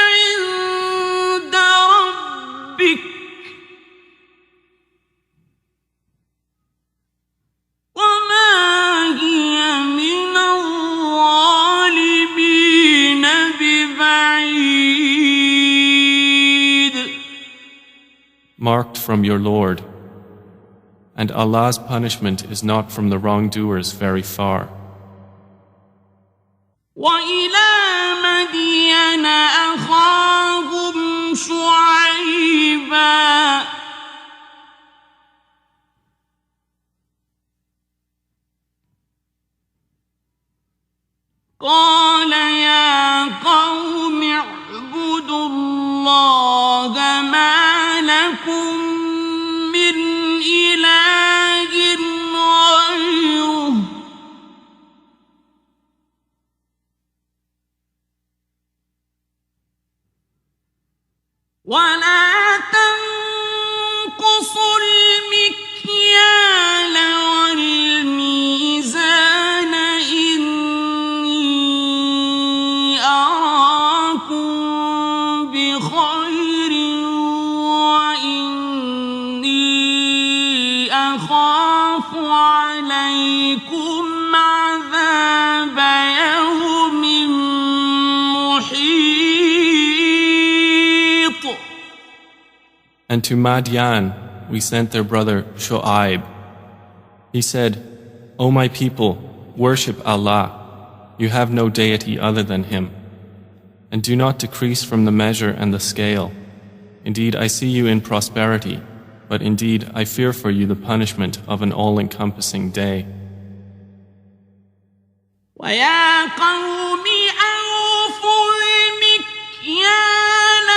عند ربك وما هي من marked from your Lord. And Allah's punishment is not from the wrongdoers very far. وإلى مدين أخاهم شعيبا قال يا قوم اعبدوا الله ما لكم من إله غيره ولا تنقصوا المكيال والميزان إني أراكم بخير وإني أخاف عليكم عذاب يوم محيط. And to Madian we sent their brother Shu'aib. He said, O my people, worship Allah. You have no deity other than Him. And do not decrease from the measure and the scale. Indeed, I see you in prosperity, but indeed I fear for you the punishment of an all-encompassing day. ويا قوم أوفوا المكيال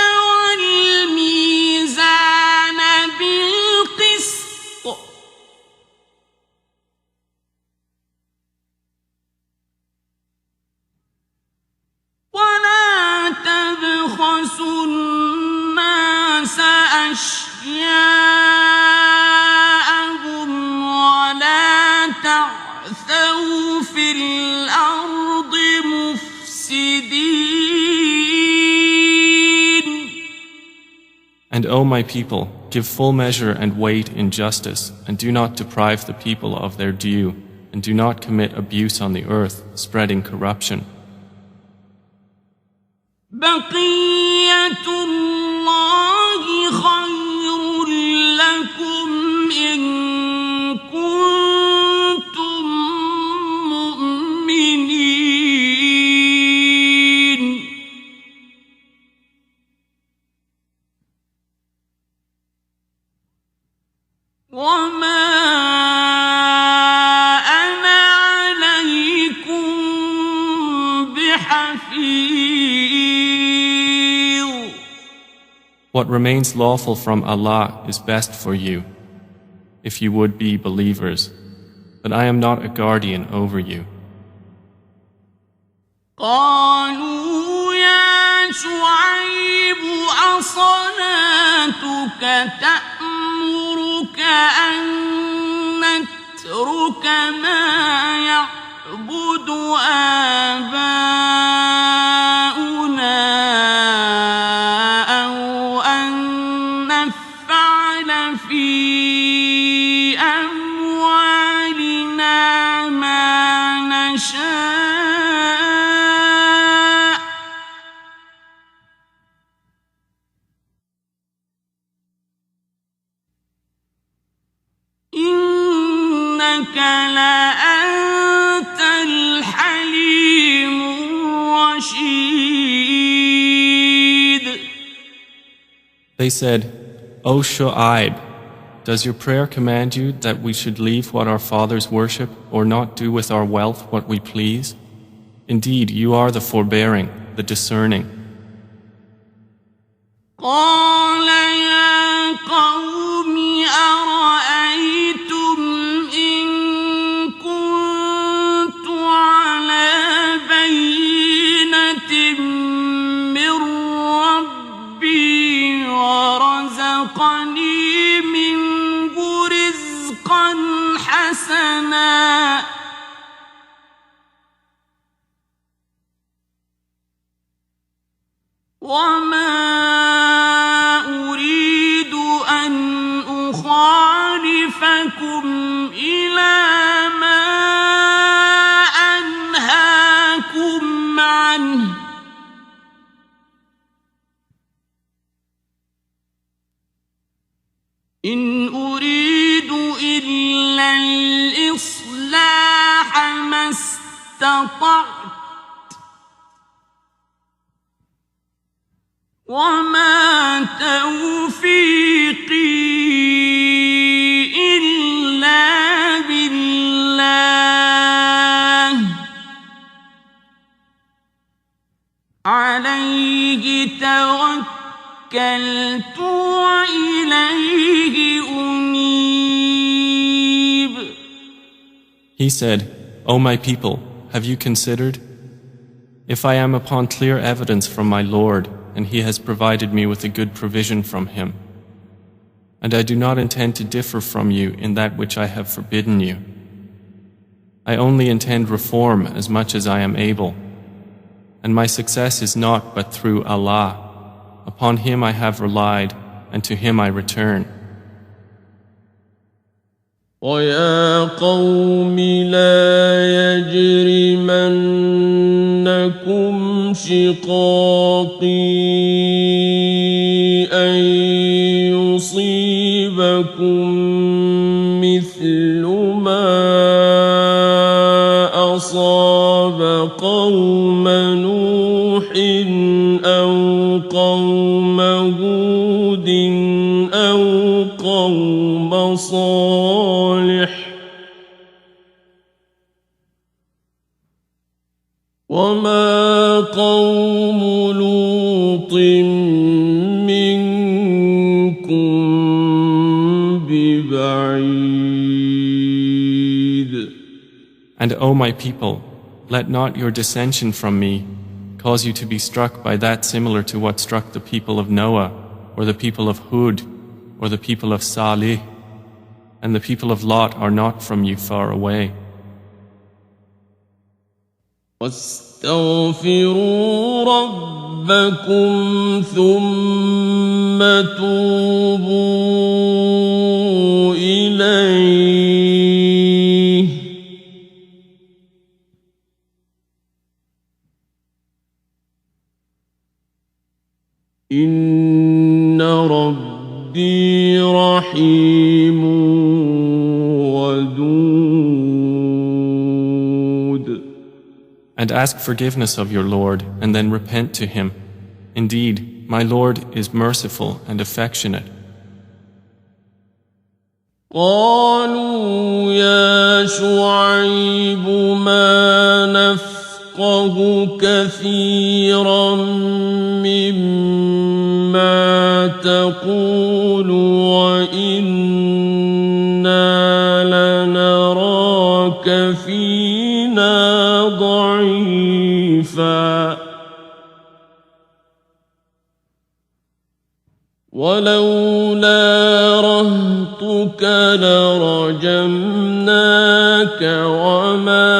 والميزان بالقسط ولا تبخسوا الناس أشياءهم ولا تعثوا في الأرض مفسدين. And O my people, give full measure and weight in justice, and do not deprive the people of their due, and do not commit abuse on the earth, spreading corruption. بقية الله خير لكم إن كنتم مؤمنين. وما أنا عليكم بحفيظ. What remains lawful from Allah is best for you, if you would be believers, but I am not a guardian over you. قالوا يا شعيب أصلاتك تأمرك أن نترك ما يعبد آباؤنا أو أن نفعل في أموالنا ما نشاء إنك لأنت الحليم الرشيد. They said, O Shu'aib, does your prayer command you that we should leave what our fathers worship or not do with our wealth what we please? Indeed, you are the forbearing, the discerning. قال يا قوم أرأيتم إن كنت على بينة من ربي ورزقني منه رزقا حسنا وما أريد أن أخالفكم إلى ما أنهاكم عنه استطعت وما توفيقي إلا بالله عليه توكلت وإليه أنيب. He said, O my people, have you considered? If I am upon clear evidence from my Lord, and He has provided me with a good provision from Him, and I do not intend to differ from you in that which I have forbidden you, I only intend reform as much as I am able, and my success is not but through Allah. Upon Him I have relied, and to Him I return. وَيَا قَوْمِ لَا يَجْرِمَنَّكُمْ شِقَاقِي أَن يُصِيبَكُم مِّثْلُ مَا أَصَابَ قَوْمَ نُوحٍ أَوْ قَوْمَ هُودٍ أَوْ قَوْمَ صَالِحٍ وَمَا قَوْمُ لُوطٍ مِّنكُمْ بِبَعِيدٍ. And O my people, let not your dissension from me cause you to be struck by that similar to what struck the people of Noah, or the people of Hud, or the people of Salih, and the people of Lot are not from you far away. وَاسْتَغْفِرُوا رَبَّكُمْ ثُمَّ تُوبُوا إِلَيْهِ إِنَّ رَبِّي رَحِيمٌ وَدُودٌ. And ask forgiveness of your Lord, and then repent to Him. Indeed, my Lord is merciful and affectionate. قالوا يا شعيب ما نفقه كثيرا مما تقول وإنا لنراك فينا ضعيفا ولولا رهطك لرجمناك وما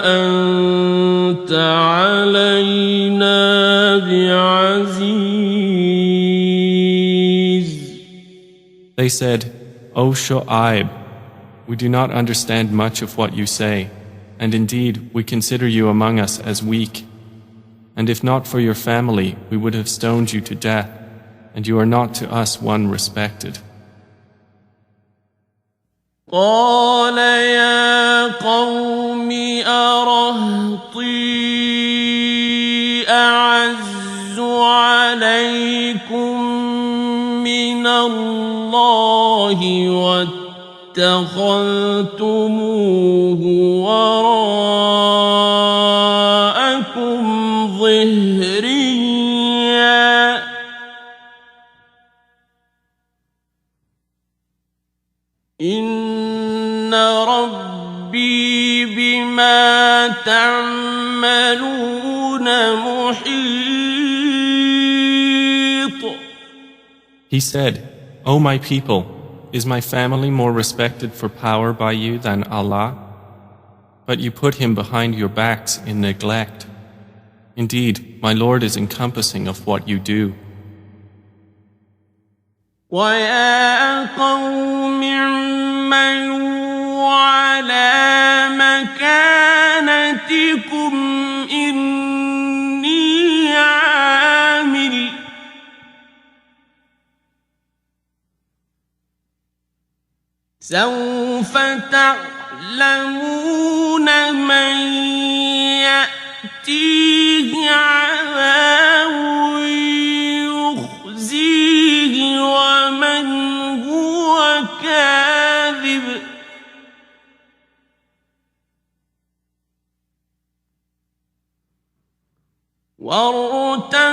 أنت علينا بعزيز. They said, O Shu'aib, we do not understand much of what you say, and indeed we consider you among us as weak. And if not for your family, we would have stoned you to death, and you are not to us one respected. قال يا قوم أرهطي أعز عليكم من الله واتخذتموه وراءكم ظهريا إن ربي بما تعملون محيط. He said, O my people, is my family more respected for power by you than Allah? But you put him behind your backs in neglect. Indeed, my Lord is encompassing of what you do. وَيَا قَوْمِ اعْمَلُوا عَلَى مَكَانَتِكُمْ إِنِّي عَامِلٌ سَوْفَ تَعْلَمُونَ تعلمون من يأتيه عذاب يخزيه ومن هو كاذب وارتقبوا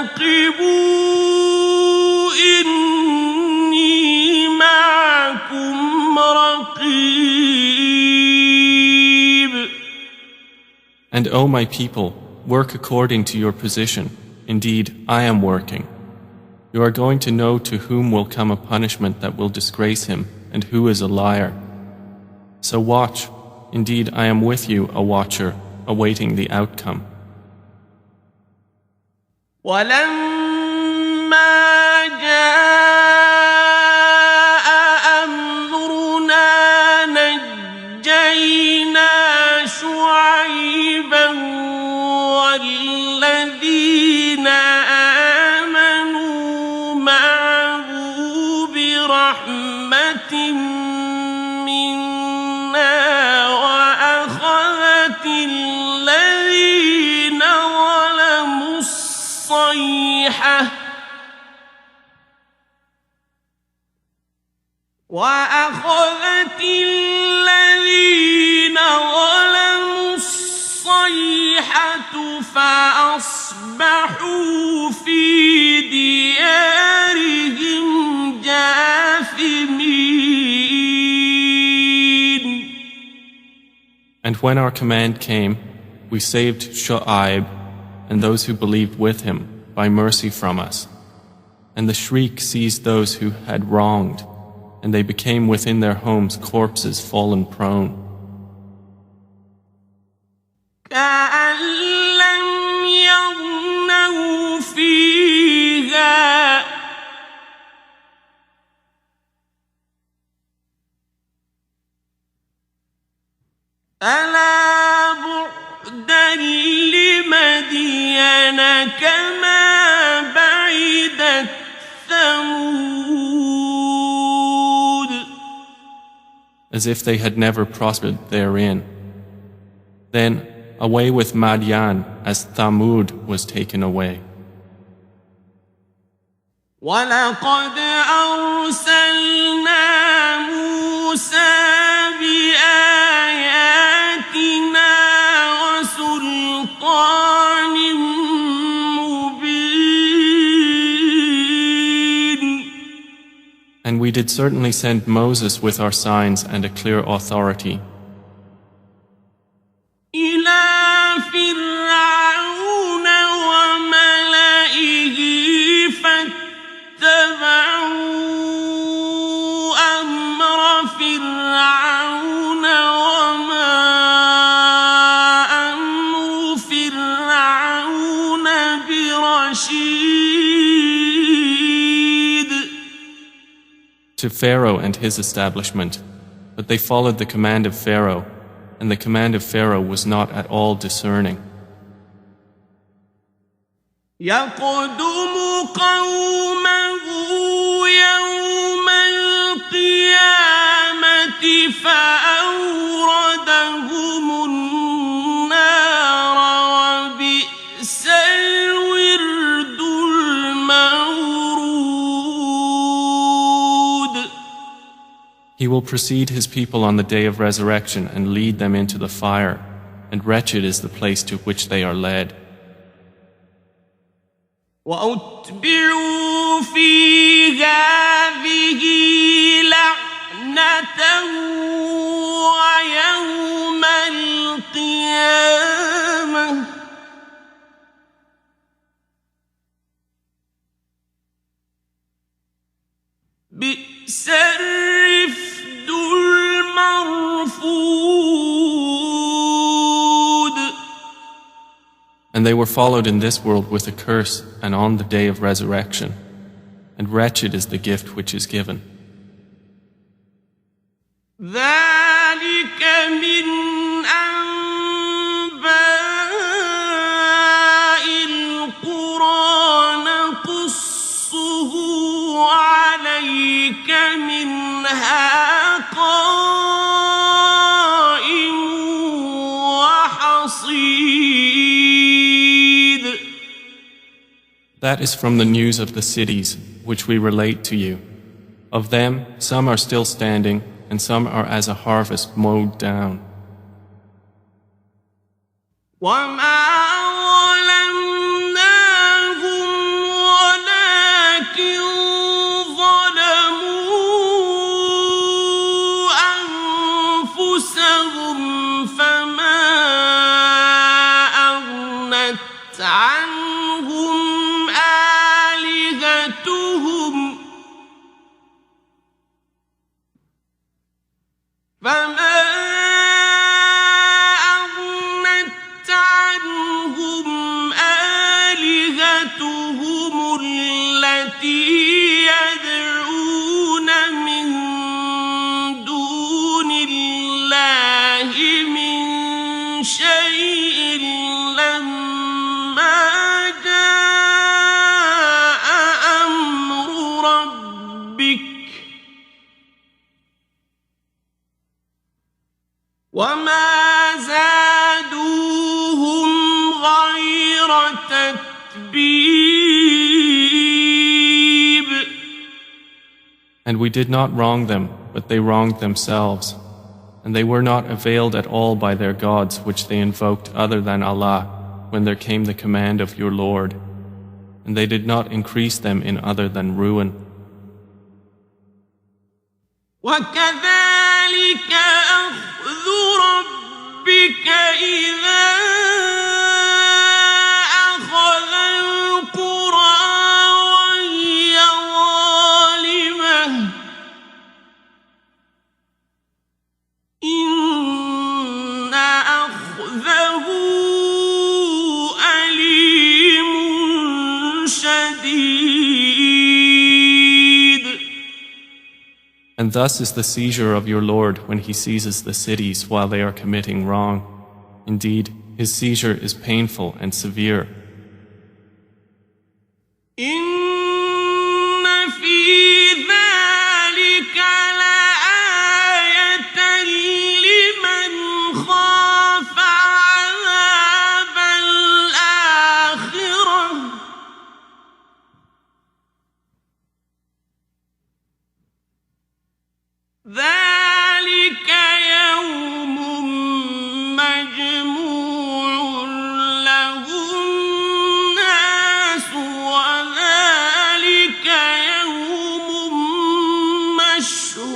إني معكم رقيب. And O my people, work according to your position. Indeed, I am working. You are going to know to whom will come a punishment that will disgrace him and who is a liar. So watch. Indeed, I am with you, a watcher, awaiting the outcome. ولما جاء أمرنا نجينا شعيبا والذين آمنوا معه برحمة منا وأخذت الذين ظلموا الصيحة فأصبحوا في ديارهم جاثمين. And when our command came, we saved Shu'aib and those who believed with him by mercy from us. And the shriek seized those who had wronged, and they became within their homes corpses fallen prone. كأن لم يغنوا فيها ألا بعدا لمدين كما بعدت ثمود. As if they had never prospered therein. Then away with Madian as Thamud was taken away. وَلَقَدْ أَرْسَلْنَا مُوسَى بِآيَاتِنَا وَسُلْطَانٍ مُبِينٍ. And we did certainly send Moses with our signs and a clear authority. إِلَى فِرْعَوْنَ وَمَلَئِهِ فَاتَّبَعُوا أَمْرَ فِرْعَوْنَ وَمَا أَمْرُ فِرْعَوْنَ بِرَشِيدٍ. To Pharaoh and his establishment, but they followed the command of Pharaoh, and the command of Pharaoh was not at all discerning. يَقْدُمُ قَوْمَهُ يَوْمَ الْقِيَامَةِ فَأَوْرَدَهُمُ النَّارَ وَبِئْسَ الْوِرْدُ الْمَوْرُودُ. He will precede his people on the day of resurrection and lead them into the fire, and wretched is the place to which they are led. وَأُتْبِعُوا فِي هَٰذِهِ لَعْنَةً وَيَوْمَ الْقِيَامَةِ بِئْسَ الرِّفْدُ الْمَرْفُودُ. And they were followed in this world with a curse and on the day of resurrection. And wretched is the gift which is given. ذَلِكَ مِنْ أَنْبَاءِ الْقُرَىٰ نَقُصُّهُ عَلَيْكَ مِنْهَا قَائِمٌ يريد. That is from the news of the cities, which we relate to you. Of them, some are still standing, and some are as a harvest mowed down. وما ظلمناهم ولكن ظلموا أنفسهم فما أغنت عنهم آلهتهم التي يدعون من دون الله من شيء لما جاء أمر ربك وما زادوهم غير تتبيب. And we did not wrong them, but they wronged themselves. And they were not availed at all by their gods which they invoked other than Allah when there came the command of your Lord. And they did not increase them in other than ruin. وَكَذَلِكَ أَخْذُ رَبِّكَ إِذَا أَخَذَ الْقُرَى وَهِيَ ظَالِمَةٌ إِنَّ أَخْذَهُ أَلِيمٌ شَدِيدٌ. And thus is the seizure of your Lord when he seizes the cities while they are committing wrong. Indeed, his seizure is painful and severe. إِنَّ فِي ذَلِكَ لَآيَةً لِمَنْ خَافَ عَذَابَ الْآخِرَةِ ذَلِكَ يَوْمٌ مَّجْمُوعٌ لَّهُ النَّاسُ وَذَلِكَ يَوْمٌ مَّشْهُودٌ.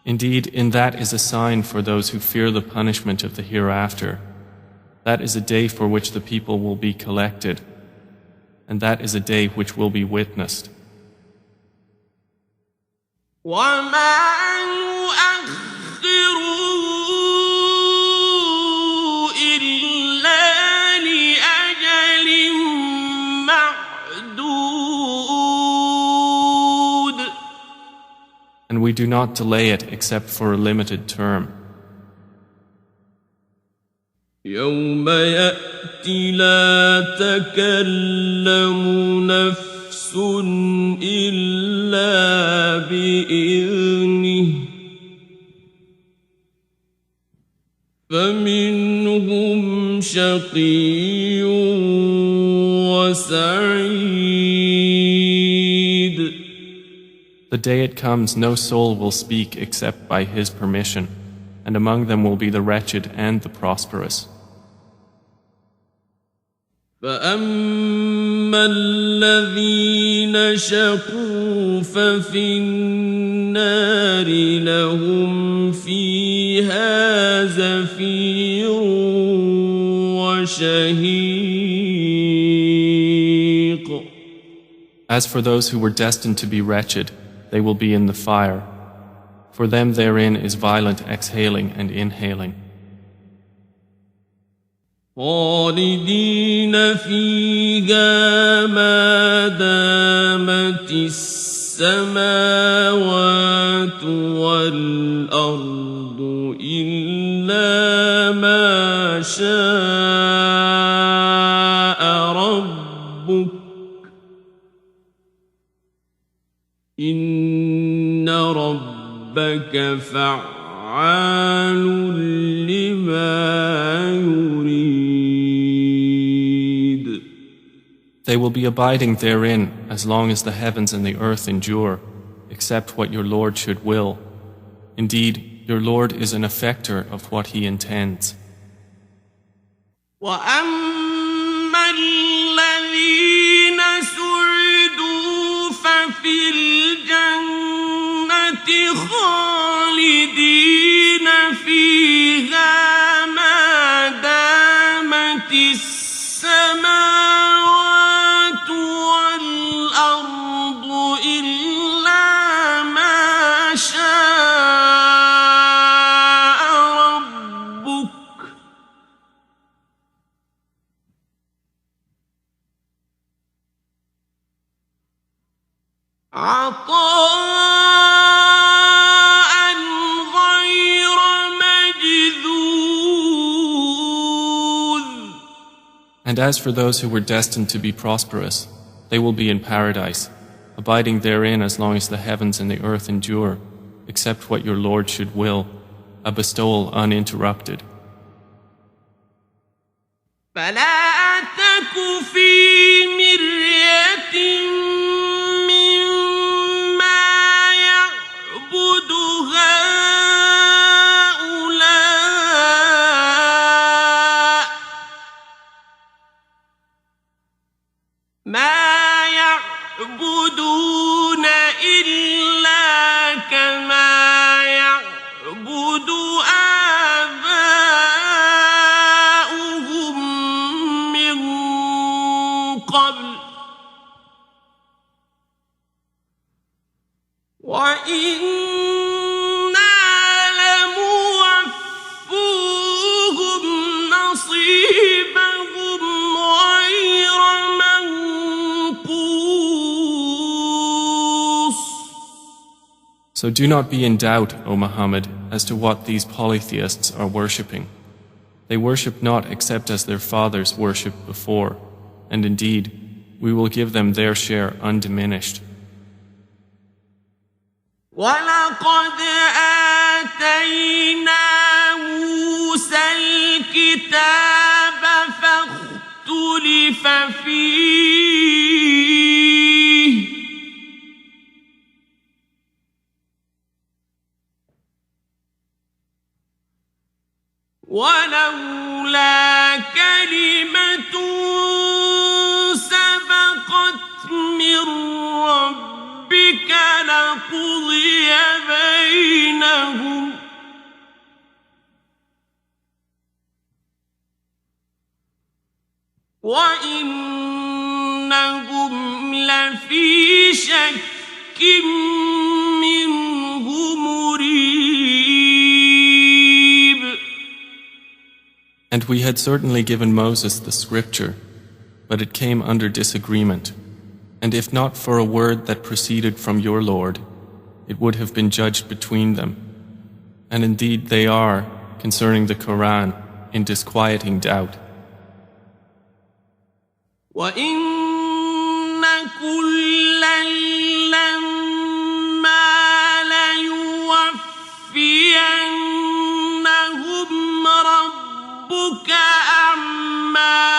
Indeed, in that is a sign for those who fear the punishment of the hereafter. That is a day for which the people will be collected, and that is a day which will be witnessed. وَمَا نُؤَخِّرُهُ إِلَّا لِأَجَلٍ مَّعْدُودٍ. And we do not delay it except for a limited term. يَوْمَ يَأْتِي لَا تَكَلَّمُ نَفْسٌ إِلَّا بِإِذْنِهِ فَمِنْهُمْ شَقِيٌّ وَسَعِيدٌ. The day it comes, no soul will speak except by his permission, and among them will be the wretched and the prosperous. فَأَمَّا الَّذِينَ شَقُوا فَفِي النَّارِ لَهُمْ فِيهَا زَفِيرٌ وَشَهِيقٌ. As for those who were destined to be wretched, they will be in the fire. For them therein is violent exhaling and inhaling. خالدين فيها ما دامت السماوات والأرض إلا ما شاء ربك إن ربك فعال فعال لما يريد. They will be abiding therein as long as the heavens and the earth endure, except what your Lord should will. Indeed, your Lord is an effector of what He intends. وَأَمَّا الَّذِينَ سُعِدُوا فَفِي الْجَنَّةِ خَالِدِينَ فِيهَا مَا دَامَتِ السَّمَاوَاتُ وَالْأَرْضُ إِلَّا مَا شَاءَ رَبُّكَ عطاء غير مجذوذ. And as for those who were destined to be prosperous, they will be in paradise, abiding therein as long as the heavens and the earth endure, except what your Lord should will, a bestowal uninterrupted. فلا تك في مرية مما يعبد هؤلاء ما يعبدون إلا كما يعبد آباؤهم من قبل وإنا لموفوهم نصيبهم غير منقوص. So do not be in doubt, O Muhammad, as to what these polytheists are worshipping. They worship not except as their fathers worshipped before, and indeed, we will give them their share undiminished. ولقد آتينا موسى الكتاب فاختلف فيه ولولا كلمة سبقت من ربك لقضي بينهم وإنهم لفي شك منه مريب. And we had certainly given Moses the scripture, but it came under disagreement. And if not for a word that proceeded from your Lord, it would have been judged between them. And indeed they are, concerning the Quran, in disquieting doubt. وَإِنَّ كُلًّا لَّمَّا لَيُوَفِّيَنَّهُمْ رَبُّكَ أَعْمَالَهُمْ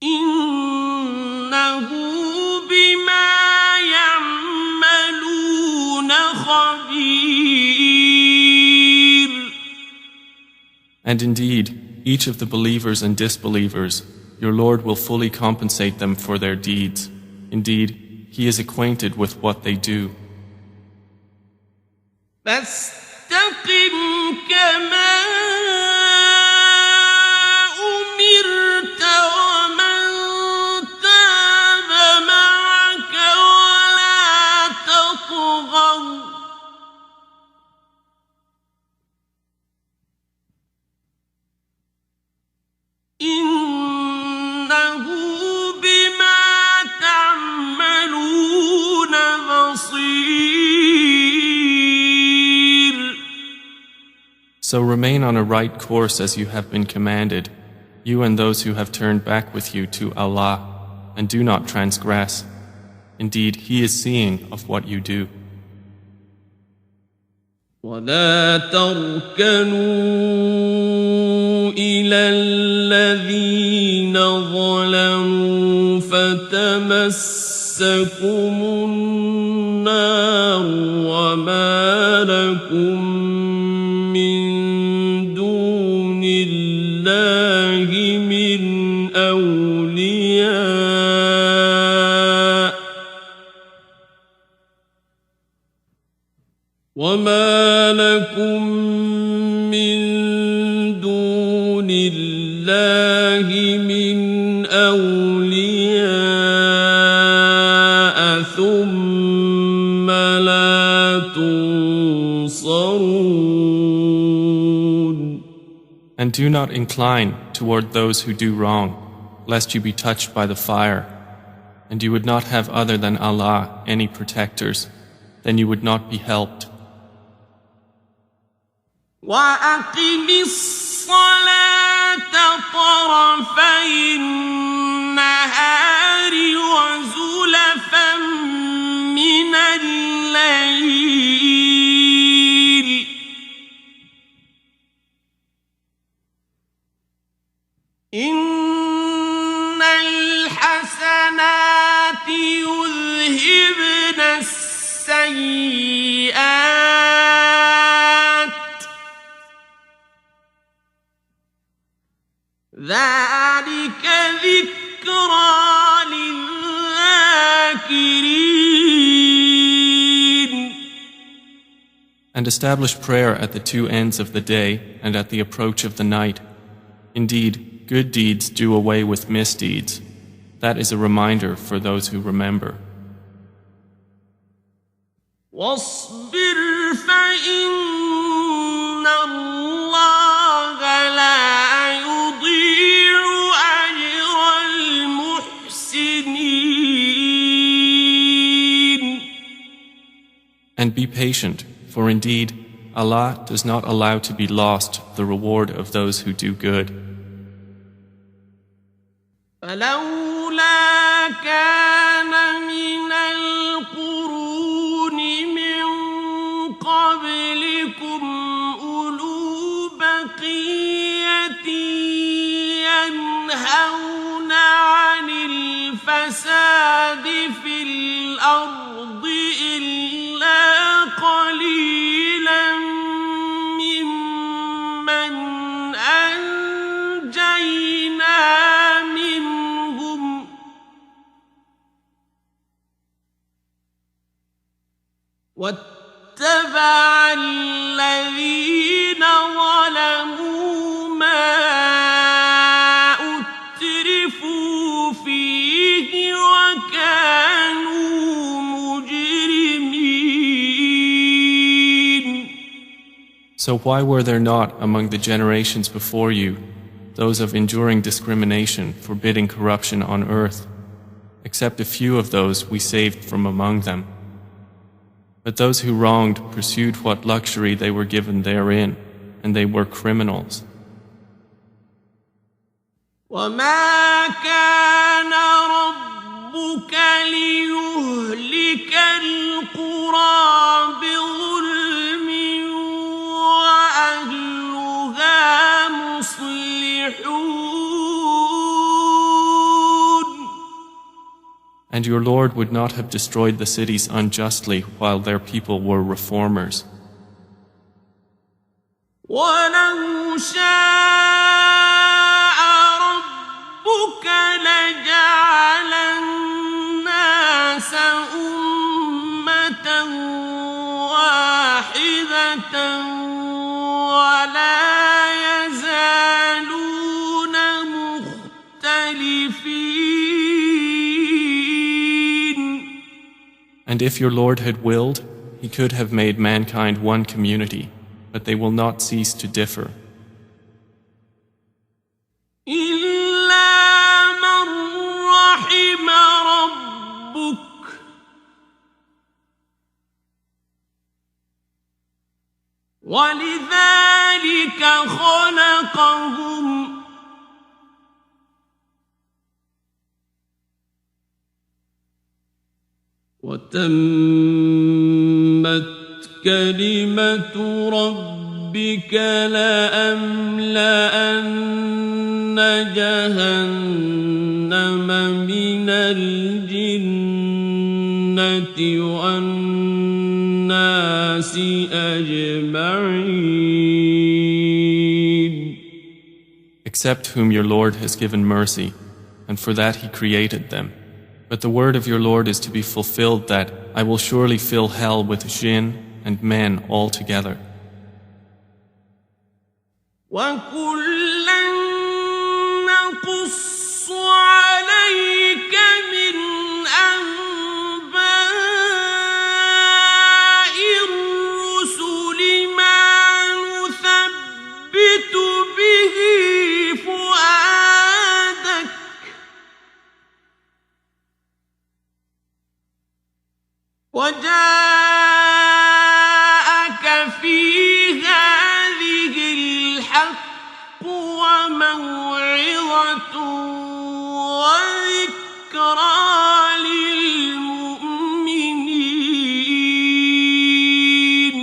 إِنَّهُ بِمَا يَعْمَلُونَ خَبِيرٌ. And indeed, each of the believers and disbelievers, your Lord will fully compensate them for their deeds. Indeed, He is acquainted with what they do. فاستقم كما أمرت ومن تاب معك ولا تطغوا إنه بما تعملون بصير. So remain on a right course as you have been commanded, you and those who have turned back with you to Allah, and do not transgress. Indeed, He is seeing of what you do. ولا تركنوا إلى الذين ظلموا فتمسكم النار وما لكم من دون الله من أولياء وما لكم من دون الله من أولياء ثم لا تنصرون. And do not incline toward those who do wrong, lest you be touched by the fire. And you would not have other than Allah any protectors, then you would not be helped. وأقم الصلاة طرفي النهار وزلفا من الليل إن الحسنات يذهبن السيئات ذلك ذكرى للذاكرين. And establish prayer at the two ends of the day and at the approach of the night. Indeed, good deeds do away with misdeeds. That is a reminder for those who remember. واصبر فإن الله لا يضيع أجر المحسنين. And be patient, for indeed, Allah does not allow to be lost the reward of those who do good. فلولا كان من القرون من قبلكم أولو بقية ينهون عن الفساد في الأرض إلا قليلا ممن أنجينا منهم واتبع الذين ظلموا ما أترفوا فيه وكانوا مجرمين. So why were there not among the generations before you those of enduring discrimination, forbidding corruption on earth, except a few of those we saved from among them? But those who wronged pursued what luxury they were given therein, and they were criminals. وما كان ربك ليهلك القرى بظلم وأهلها مصلحون. And your Lord would not have destroyed the cities unjustly while their people were reformers. وَلَوْ شَاءَ رَبُّكَ لَجَعَلَ النَّاسَ أُمَّةً وَاحِدَةً وَلَا يَزَالُونَ مُخْتَلِفِينَ. And if your Lord had willed, He could have made mankind one community, but they will not cease to differ. إِلَّا مَنْ رَحِمَ رَبُّكَ وَلِذَلِكَ خَلَقَهُمْ وتمت كلمة ربك لأملأن جهنم من الجنة والناس أجمعين. Except whom your Lord has given mercy, and for that He created them. But the word of your Lord is to be fulfilled that I will surely fill hell with jinn and men all together. وَكُلًّا نَّقُصُّ عَلَيْكَ مِنْ أَنبَاءِ الرُّسُلِ مَا نُثَبِّتُ بِهِ فُؤَادَكَ ۖ وَجَاءَكَ فِي هَٰذِهِ الْحَقُّ وَمَوْعِظَةٌ وَذِكْرَىٰ لِلْمُؤْمِنِينَ.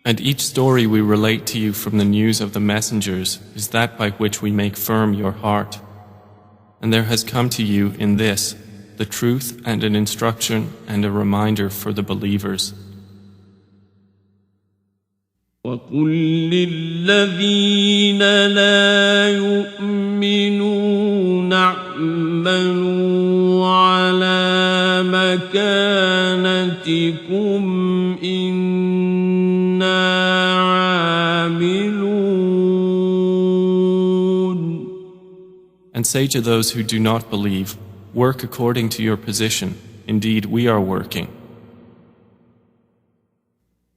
And each story we relate to you from the news of the messengers is that by which we make firm your heart. And there has come to you in this the truth and an instruction and a reminder for the believers. وَقُل لِّلَّذِينَ لَا يُؤْمِنُونَ اعْمَلُوا عَلَىٰ مَكَانَتِكُمْ إِنَّا عَامِلُونَ. And say to those who do not believe, work according to your position. Indeed, we are working.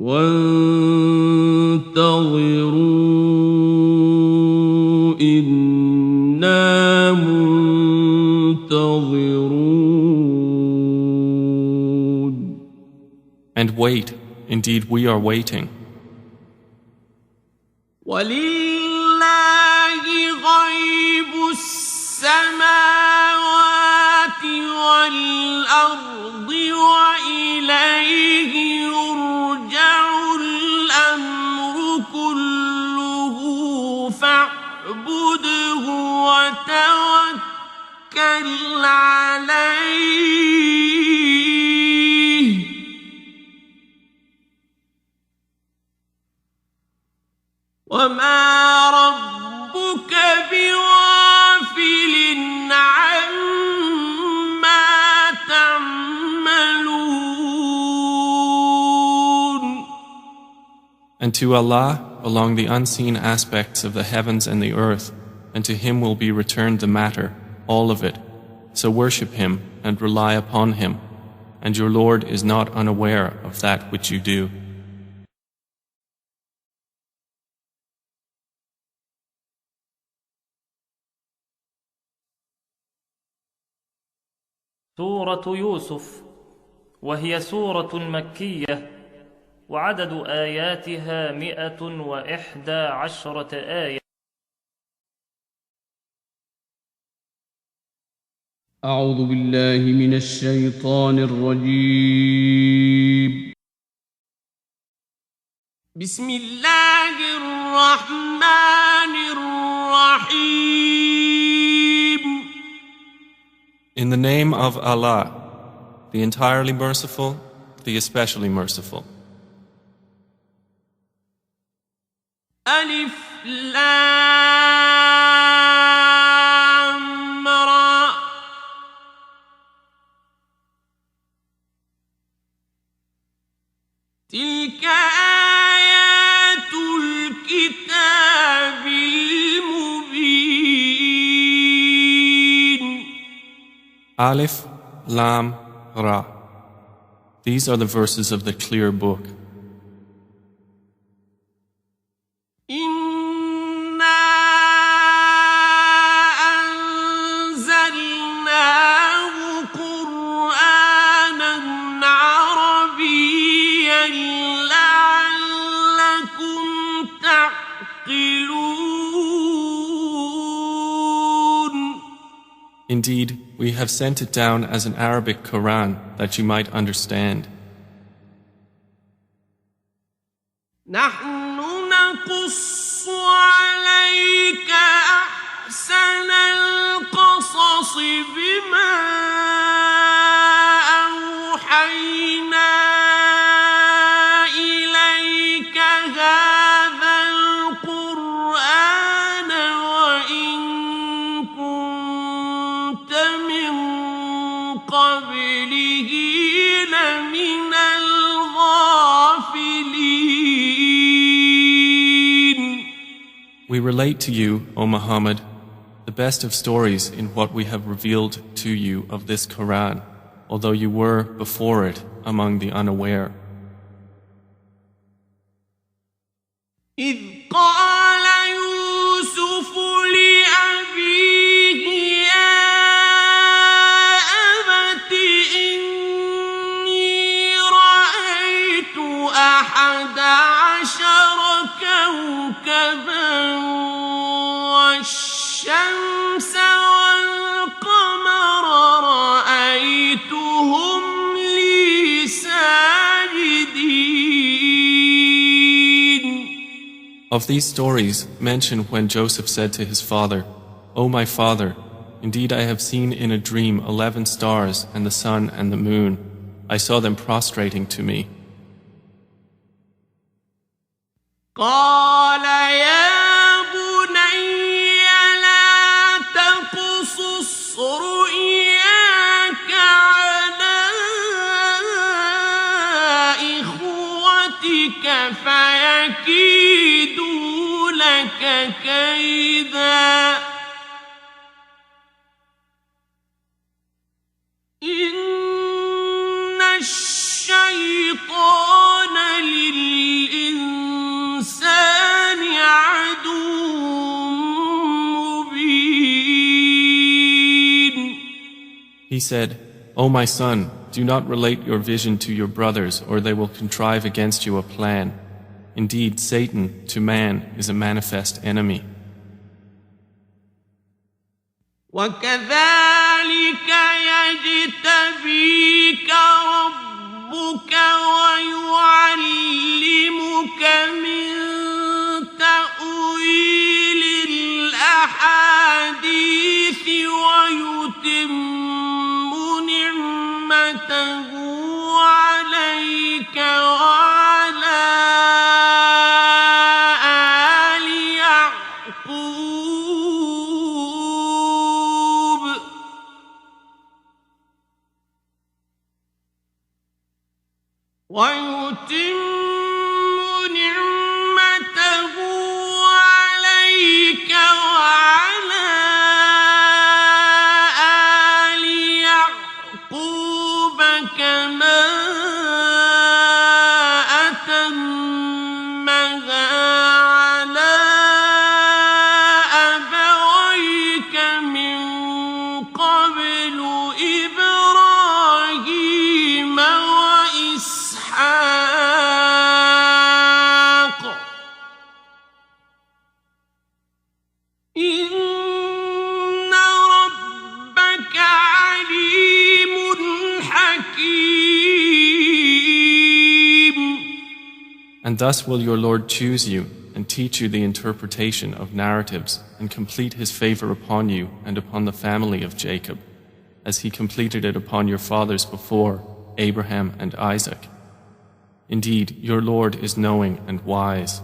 وَانتَظِرُوا إِنَّا مُنتَظِرُونَ. And wait, indeed we are waiting. وَلِلَّهِ غَيْبُ السَّمَاوَاتِ وَالْأَرْضِ وَإِلَيْهِ يُرْجَعُ الْأَمْرُ كُلُّهُ فَاعْبُدْهُ وَتَوَكَّلْ عَلَيْهِ ۚ وَمَا رَبُّكَ بِغَافِلٍ عَمَّا تَعْمَلُونَ. And to Allah belong the unseen aspects of the heavens and the earth, and to Him will be returned the matter, all of it. So worship Him and rely upon Him, and your Lord is not unaware of that which you do. سورة يوسف، وهي سورة مكية، وعدد آياتها 111 آية. أعوذ بالله من الشيطان الرجيم. بسم الله الرحمن الرحيم. In the name of Allah, the entirely merciful, the especially merciful. ألف لام را. تلك آيات الكتاب المبين. Alif, Lam, Ra. These are the verses of the clear book. إِنَّا أَنزَلْنَاهُ قُرْآنًا عَرَبِيًّا لَّعَلَّكُمْ تعقلون. Indeed, we have sent it down as an Arabic Quran that you might understand. نحن نقص عليك أحسن القصص بما أوحينا إليك هذا القرآن وإن كنت من قبله لمن الغافلين. We relate to you, O Muhammad, the best of stories in what we have revealed to you of this Quran, although you were before it among the unaware. إذ قال يوسف لأبيه يا أبت إني رأيت 11 كوكبا والشمس والقمر رأيتهم لي ساجدين. Of these stories, mention when Joseph said to his father, O my father, indeed I have seen in a dream 11 stars and the sun and the moon. I saw them prostrating to me. قال يا بني لا تقصص رؤياك على إخوتك فيكيدوا لك كيدا إن الشيطان للإنسان عدو مبين. He said, O my son, do not relate your vision to your brothers or they will contrive against you a plan. Indeed, Satan to man is a manifest enemy. وكذلك يجتبيك ربك ويعلمك من تأويل الأحاديث ويتم نعمته عليك وعلى آل يعقوب ويتم نعمته عليك وعلى آل يعقوب كما أتمها على أبويك من قبل إبراهيم وإسحاق إن ربك عليم حكيم. And thus will your Lord choose you and teach you the interpretation of narratives and complete his favor upon you and upon the family of Jacob, as he completed it upon your fathers before, Abraham and Isaac. Indeed, your Lord is knowing and wise.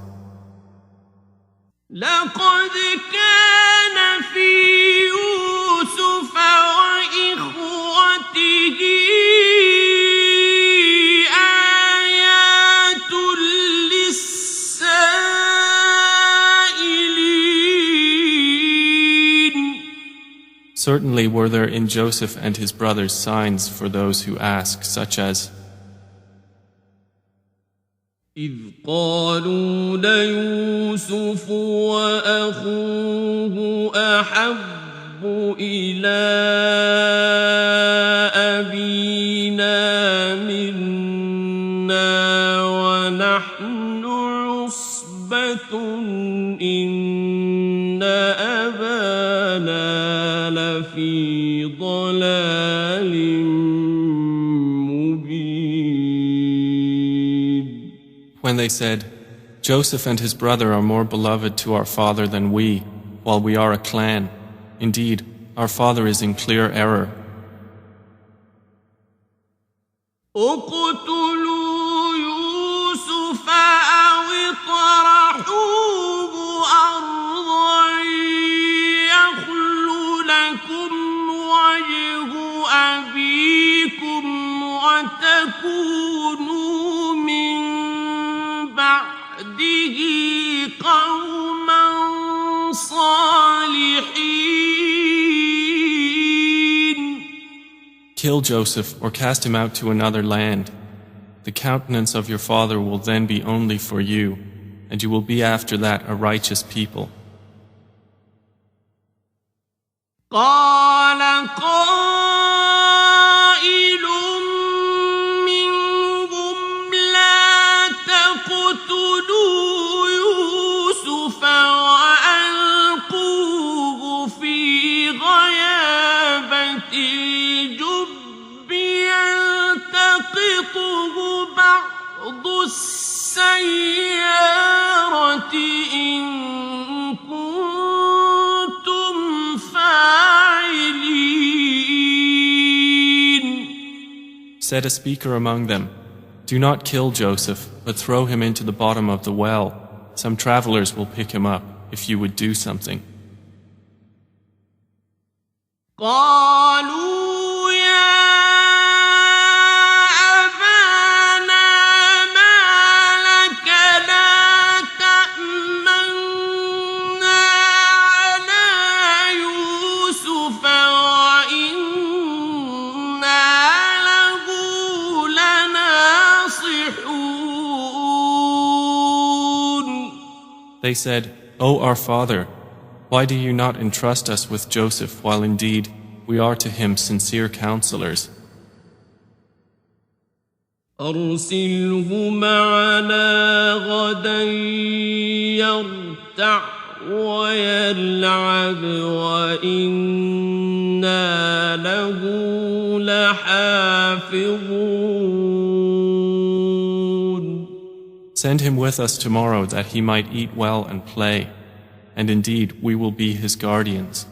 لقد كان في يوسف وإخوته آيات للسائلين. Certainly were there in Joseph and his brothers signs for those who ask, such as, إذ قالوا ليوسف وأخوه أحب إلى أبينا منا ونحن عصبة إن أبانا لفي when they said, Joseph and his brother are more beloved to our father than we, while we are a clan. Indeed, our father is in clear error. اقتلوا يوسف أو اطرحوه أرضا يخل لكم وجه أبيكم وتكونوا من بعده قوما صالحين. Kill Joseph or cast him out to another land. The countenance of your father will then be only for you, and you will be after that a righteous people. قال قائل منهم لا تقتلوا يوسف وألقوه في غيابة الجب يلتقطه بعض السيارة إن كنتم فاعلين. Said a speaker among them, do not kill Joseph, but throw him into the bottom of the well. Some travelers will pick him up if you would do something. قالوا يا أبانا ما لك لا تأمنا على يوسف وإنا له لناصحون. They said, O our father, why do you not entrust us with Joseph while indeed we are to him sincere counselors? أرسله معنا غدا يرتع ويلعب وإنا له لحافظون. Send him with us tomorrow that he might eat well and play, and indeed we will be his guardians.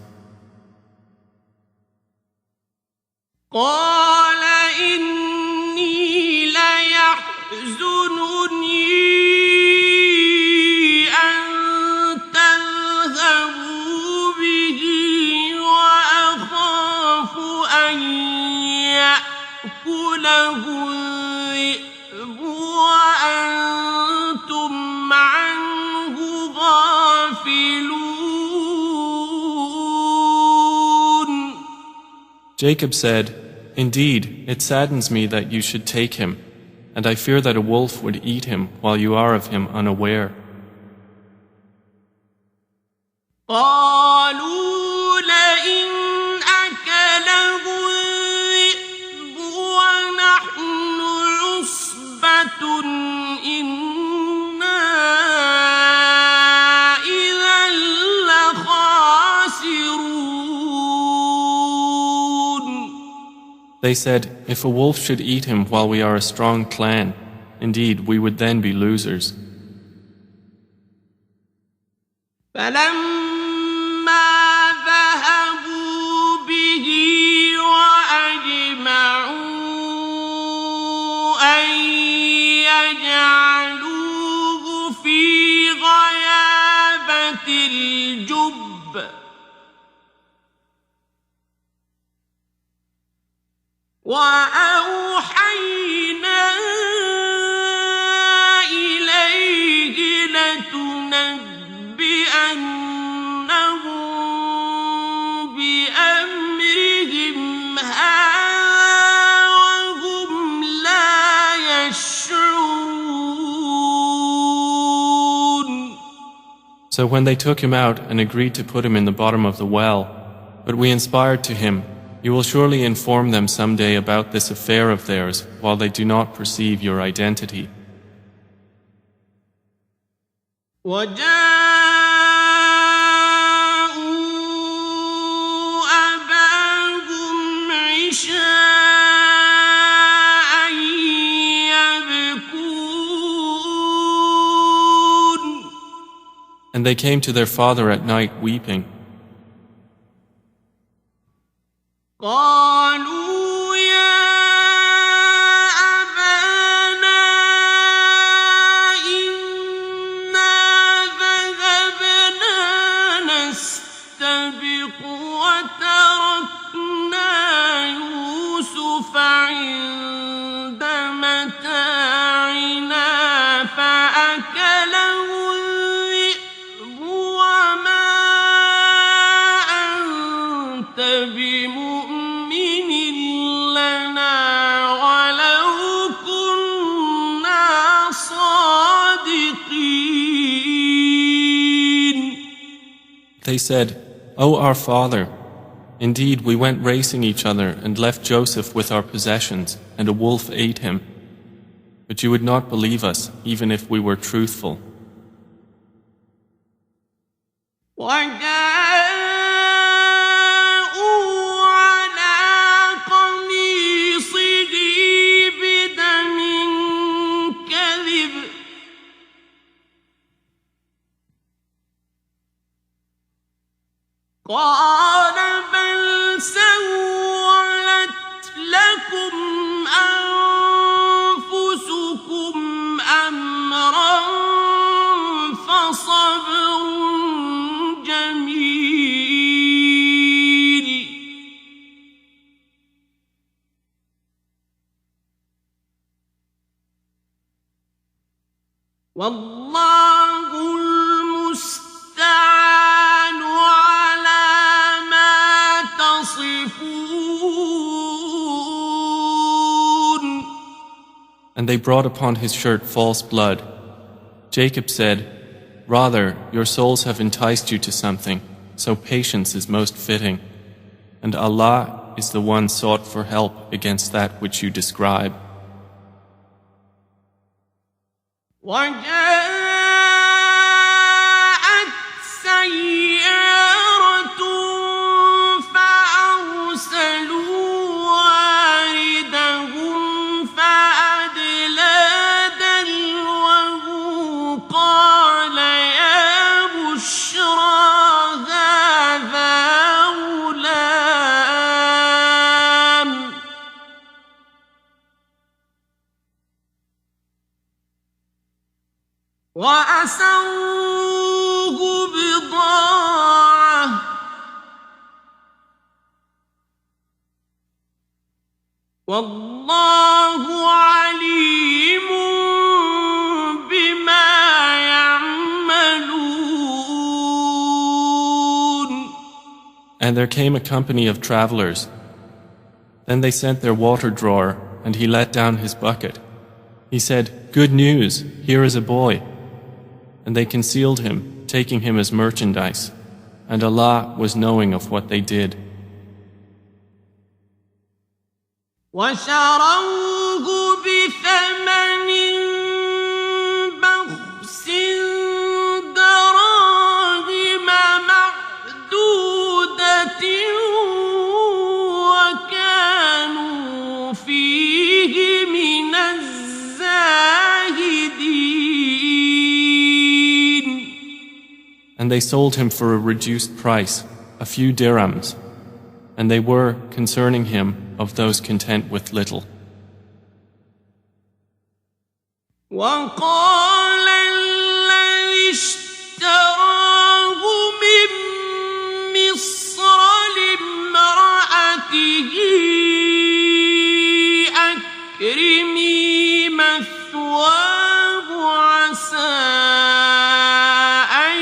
قال إني ليحزنني أن تذهبوا به وأخاف أن يأكله الذئب وأنتم عنه غافلون. Jacob said, Indeed, it saddens me that you should take him, and I fear that a wolf would eat him while you are of him unaware. قالوا لئن أكله الذئب ونحن عصبة إنا إذا لخاسرون. They said, If a wolf should eat him while we are a strong clan, indeed we would then be losers. فلما ذهبوا به وأجمعوا أن يجعلوه في غيابة الجب وأوحينا إليه لتنبئنهم بأمرهم هذا وهم لا يشعرون. So when they took him out and agreed to put him in the bottom of the well, but we inspired to him, you will surely inform them someday about this affair of theirs while they do not perceive your identity. وجاءوا أباهم عشاء يبكون And they came to their father at night weeping. قالوا يا أبانا إنا ذهبنا نستبق وتركنا يوسف عند متاعنا فأكله الذئب وما أنت بمؤمن لنا ولو كنا صادقين. They said, O our father, indeed we went racing each other and left Joseph with our possessions, and a wolf ate him. But you would not believe us, even if we were truthful. وجاءوا على قميصه بدم كذب قال بل سولت لكم أنفسكم أمرا فصبر جميل والله المستعان على ما تصفون. And they brought upon his shirt false blood. Jacob said, Rather, your souls have enticed you to something, so patience is most fitting. And Allah is the one sought for help against that which you describe. وجاءت سيارة فأرسلوا واردهم فأدلى دلوه قال يا بشرى هذا غلام وأسروه بضاعة والله عليم بما يعملون. And there came a company of travelers. Then they sent their water drawer, and he let down his bucket. He said, Good news, here is a boy. And they concealed him, taking him as merchandise. And Allah was knowing of what they did. وشروه بثمن بخس دراهم معدودة وكانوا فيه من الزاهدين. And they sold him for a reduced price, a few dirhams. And they were, concerning him, of those content with little. وقال الذي اشتراه من مصر لامرأته أكرمي مثواه عسى أن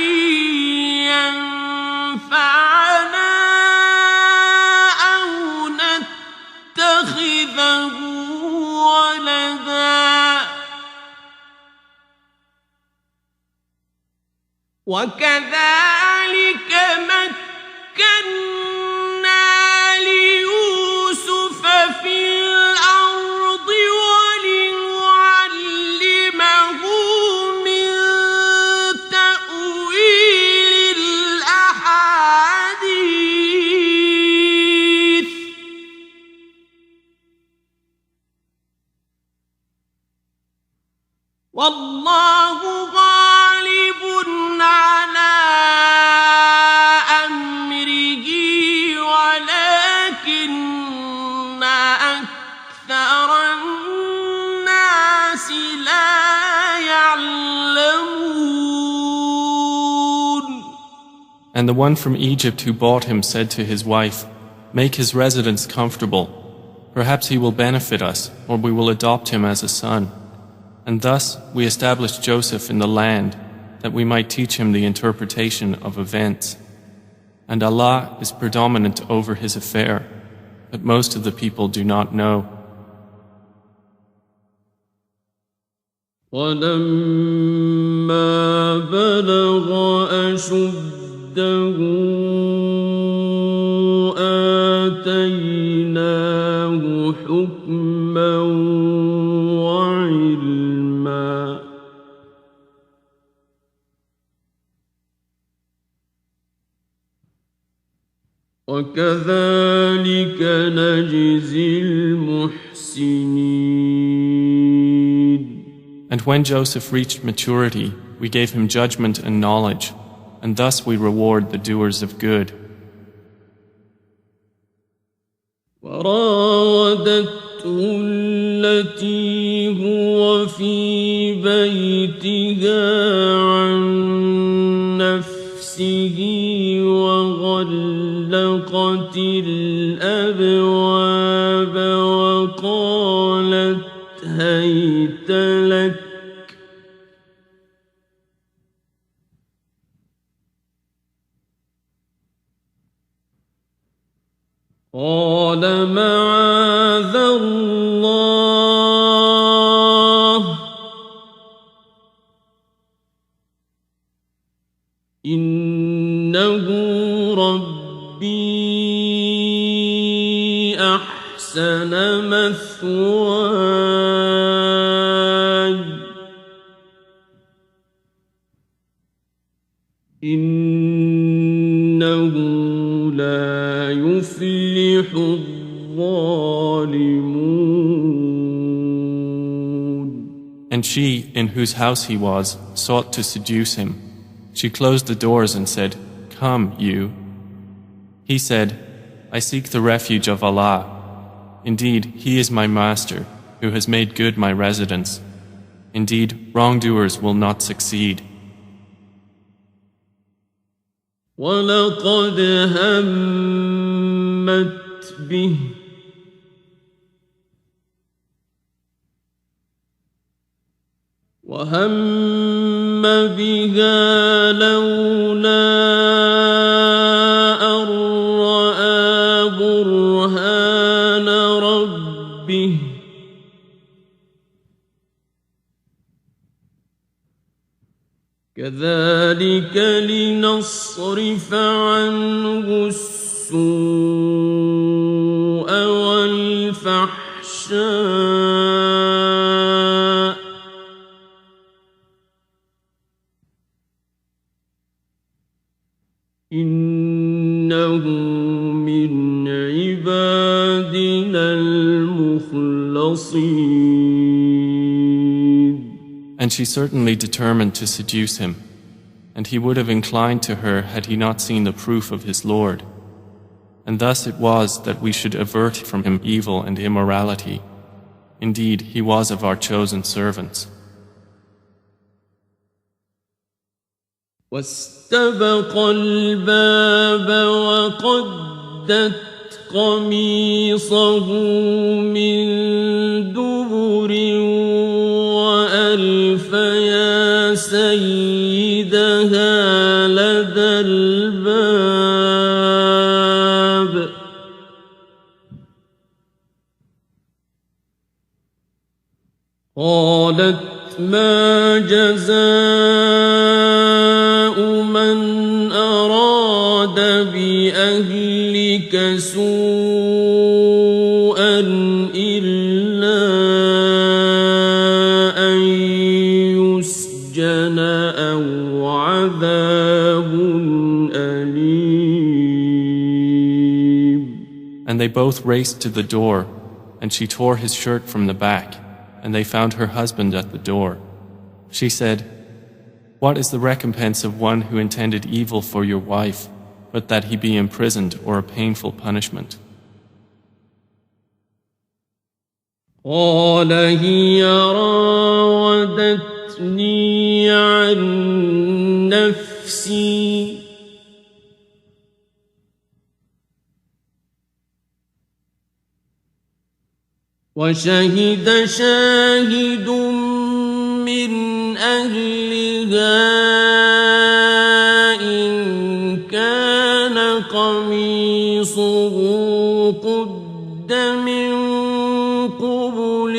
ينفعنا أو نتخذه ولدا وكذلك مكنا ليوسف في الأرض ولنعلمه من تأويل الأحاديث والله غالب على And the one from Egypt who bought him said to his wife, "Make his residence comfortable. Perhaps he will benefit us, or we will adopt him as a son." And thus we established Joseph in the land, that we might teach him the interpretation of events. And Allah is predominant over his affair, but most of the people do not know. وَلَمَّا بَلَغَ أَشُدَّهُ آتَيْنَاهُ حُكْمًا وَعِلْمًا وَكَذَلِكَ نَجْزِي الْمُحْسِنِينَ. And when Joseph reached maturity, we gave him judgment and knowledge, and thus we reward the doers of good. وراودته التي هو في بيتها عن نفسه وغلقت الأبواب وقالت هيت لك قال معاذ الله إنه ربي أحسن مثواي إنه لا يفلح الظالمون. And she, in whose house he was, sought to seduce him. She closed the doors and said, "Come, you." He said, "I seek the refuge of Allah. Indeed, He is my master, who has made good my residence. Indeed, wrongdoers will not succeed." وَلَقَدْ هَمَّتْ بِهِ وَهَمَّ بِهَا لَوْلَا أَن رَّأَىٰ بُرْهَانَ رَبِّهِ كَذَلِكَ لِنَصْرِفَ عَنْهُ السُّوءَ وَالْفَحْشَاءَ إِنَّهُ مِنْ عِبَادِنَا الْمُخْلَصِينَ. And she certainly determined to seduce him, and he would have inclined to her had he not seen the proof of his Lord. And thus it was that we should avert from him evil and immorality. Indeed, he was of our chosen servants. واستبق الباب وقدت قميصه من دبر وألف يا سيدها لدى الباب قالت ما جزاء من أراد بأهلك سوءا إلا أن يسجن أو عذاب أليم. And they both raced to the door, and she tore his shirt from the back, and they found her husband at the door. She said, "What is the recompense of one who intended evil for your wife, but that he be imprisoned or a painful punishment?" قال هي راودتني عن نفسي وشهد شاهد من أهلها إن كان قميصه قد من قبل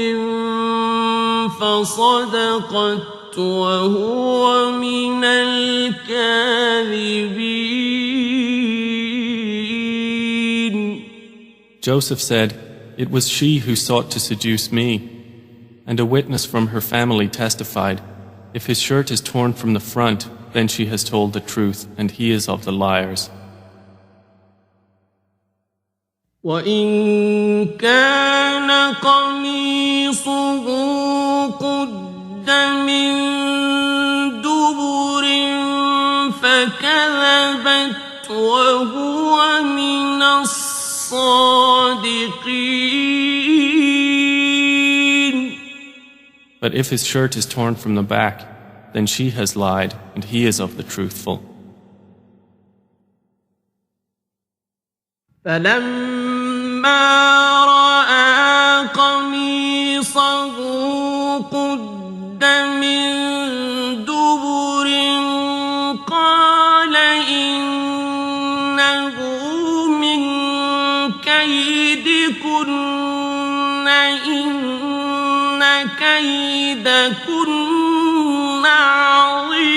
فصدقت وهو من الكاذبين. Joseph said, "It was she who sought to seduce me." And a witness from her family testified, "If his shirt is torn from the front, then she has told the truth, and he is of the liars." وَإِن كَانَ قَمِيصُهُ قُدَّ مِن دُبُرٍ فَكَذَبَتْ وَهُوَ مِنَ الصَّادِقِينَ. But if his shirt is torn from the back, then she has lied, and he is of the truthful. فَلَمَّا رَأَىٰ قَمِيصَهُ قُدَّ مِن دُبُرٍ قَالَ إِنَّهُ مِن كَيْدِكُنَّ إِنَّ كَيْدَكُنَّ عَظِيمٌ.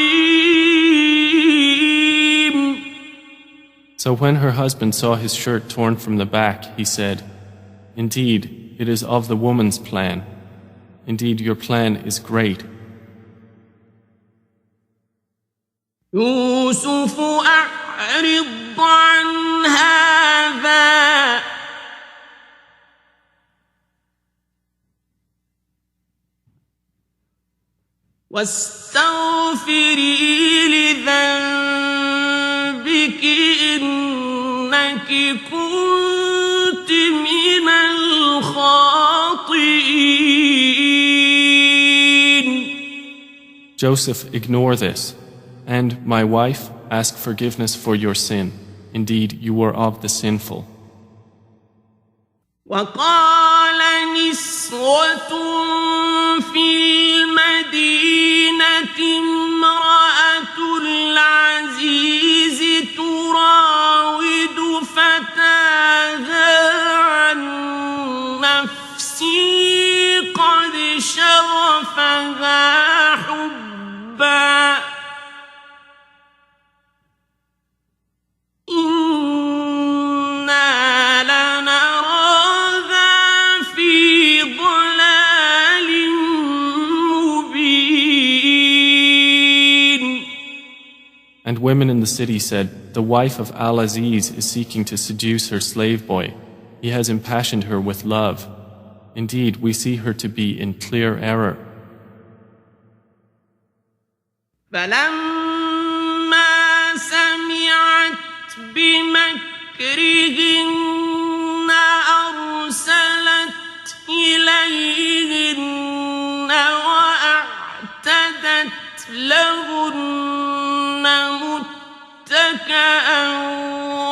So when her husband saw his shirt torn from the back, he said, "Indeed, it is of the woman's plan. Indeed, your plan is great." يوسف أعرض عن هذا واستغفري لذنبك إنك كنت من الخاطئين. Joseph, ignore this, and, my wife, ask forgiveness for your sin. Indeed, you were of the sinful. وقال نسوة في المدينة امرأة العزيز تراود فتاها عن نفسه قد شغفها حبا إنا لنراها في ضلال مبين. And women in the city said, "The wife of Al-Aziz is seeking to seduce her slave boy. He has impassioned her with love. Indeed, we see her to be in clear error." فلما سمعت بمكرهن أرسلت إليهن وأعتدت لهن متكئا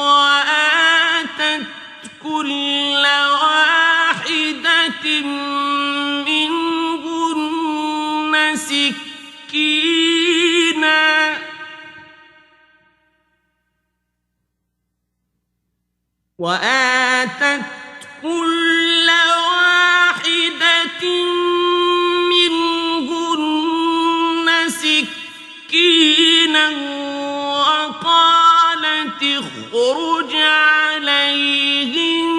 وآتت كل واحدة منهن سكينا وآتت كل واحدة منهن سكينا وقالت اخرج عليهن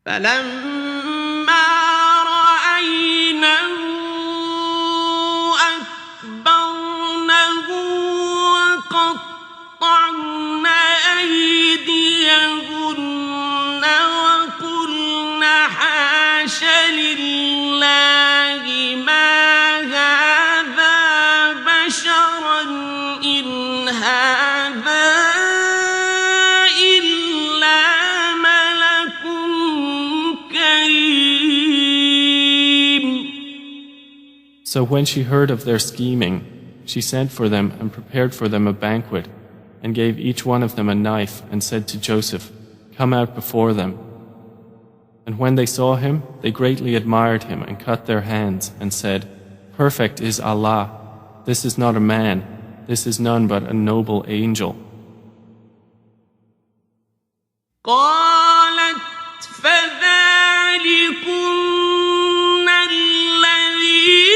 فلما رأينه أكبرنه وقطعن أيديهن وقلن حاش لله ما هذا بشرا إن هذا إلا ملك كريم. So when she heard of their scheming, she sent for them and prepared for them a banquet, and gave each one of them a knife and said to Joseph, "Come out before them." And when they saw him, they greatly admired him and cut their hands and said, "Perfect is Allah. This is not a man. This is none but a noble angel." قالت فذلكن الذي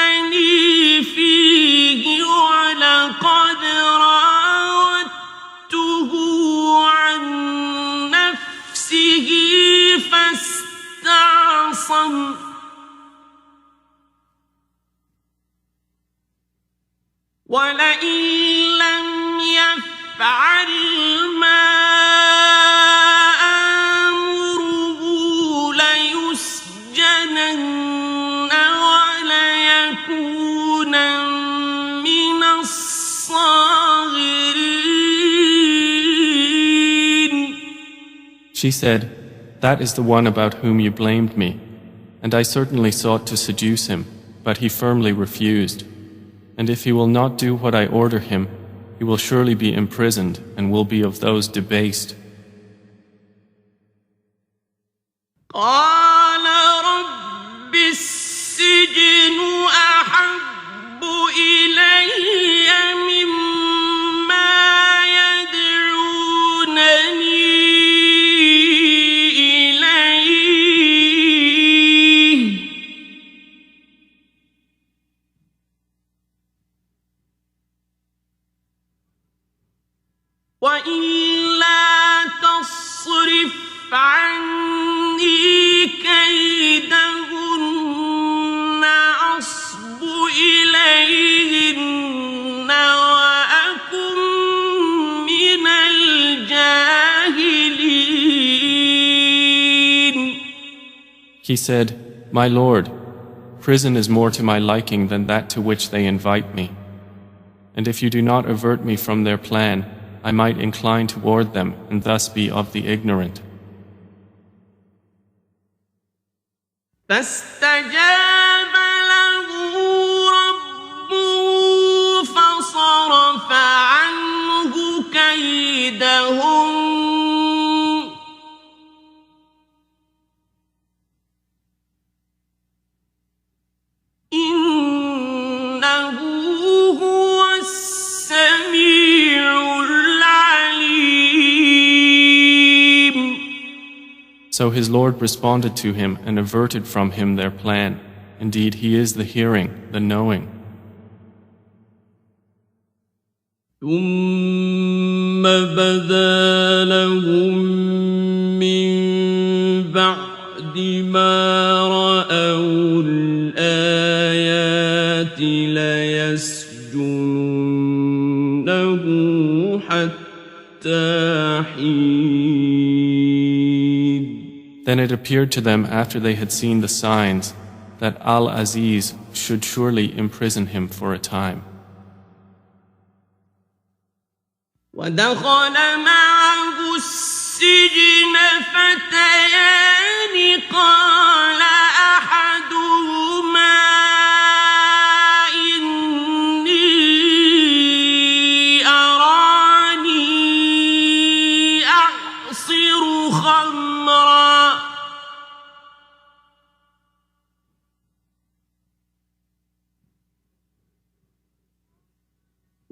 لمتنني فيه ولقد راودته عن نفسه فاستعصم ولئن لم يفعل ما آمره ليسجنن وليكونا من الصاغرين. She said, "That is the one about whom you blamed me, and I certainly sought to seduce him, but he firmly refused. And if he will not do what I order him, he will surely be imprisoned and will be of those debased." قال رب السجن أحب إلي مما يدعونني إليه وإلا تصرف عني كيدهن أصب إليهن وأكن من الجاهلين. He said, "My Lord, prison is more to my liking than that to which they invite me. And if you do not avert me from their plan, I might incline toward them and thus be of the ignorant." فاستجاب له ربه فصرف عنه كيدهم إنه هو السميع العليم. So his Lord responded to him and averted from him their plan. Indeed, he is the hearing, the knowing. ثم بدا لهم من بعد ما رأوا الآيات ليسجننه حتى حين. Then it appeared to them after they had seen the signs that Al-Aziz should surely imprison him for a time. ودخل معه السجن فتيان قال أحدهما إني أراني أعصر خمرا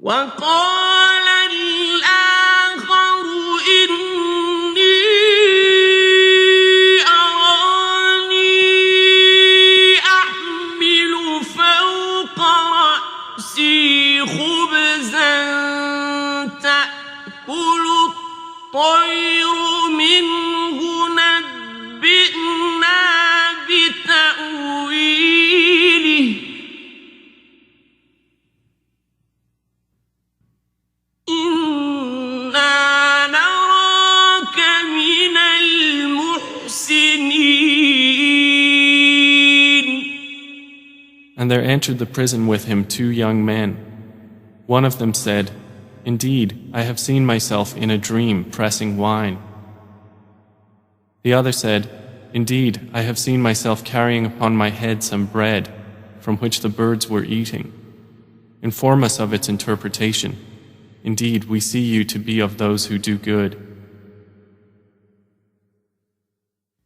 وقال الآخر إني أراني أحمل فوق رأسي خبزا تأكل الطير منه نبئنا بتأويله إنا نراك من المحسنين. And there entered the prison with him 2 young men. One of them said, "Indeed, I have seen myself in a dream pressing wine." The other said, "Indeed, I have seen myself carrying upon my head some bread, from which the birds were eating." Inform us of its interpretation. Indeed, we see you to be of those who do good.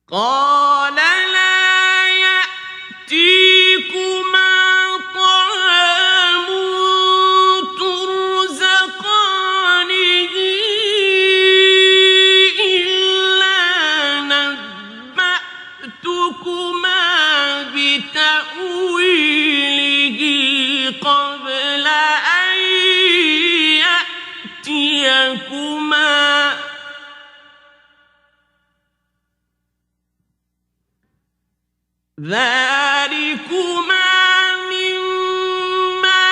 قال لا يأتيكما طعام ترزقانه إلا نبأتكما بتأويله قبل أن يأتيكما ذلكما مما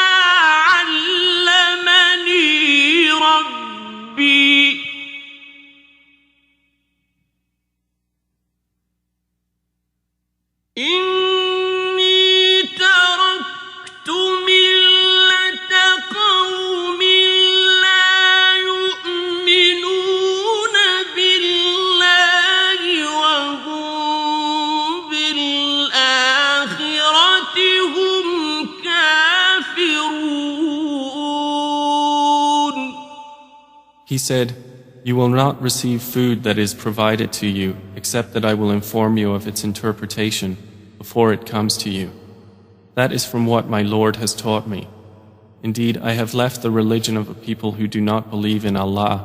علمني ربي إني تركت ملة قوم لا يؤمنون بالله وهم بالآخرة هم كافرون. He said, "You will not receive food that is provided to you, except that I will inform you of its interpretation before it comes to you. That is from what my Lord has taught me. Indeed, I have left the religion of a people who do not believe in Allah,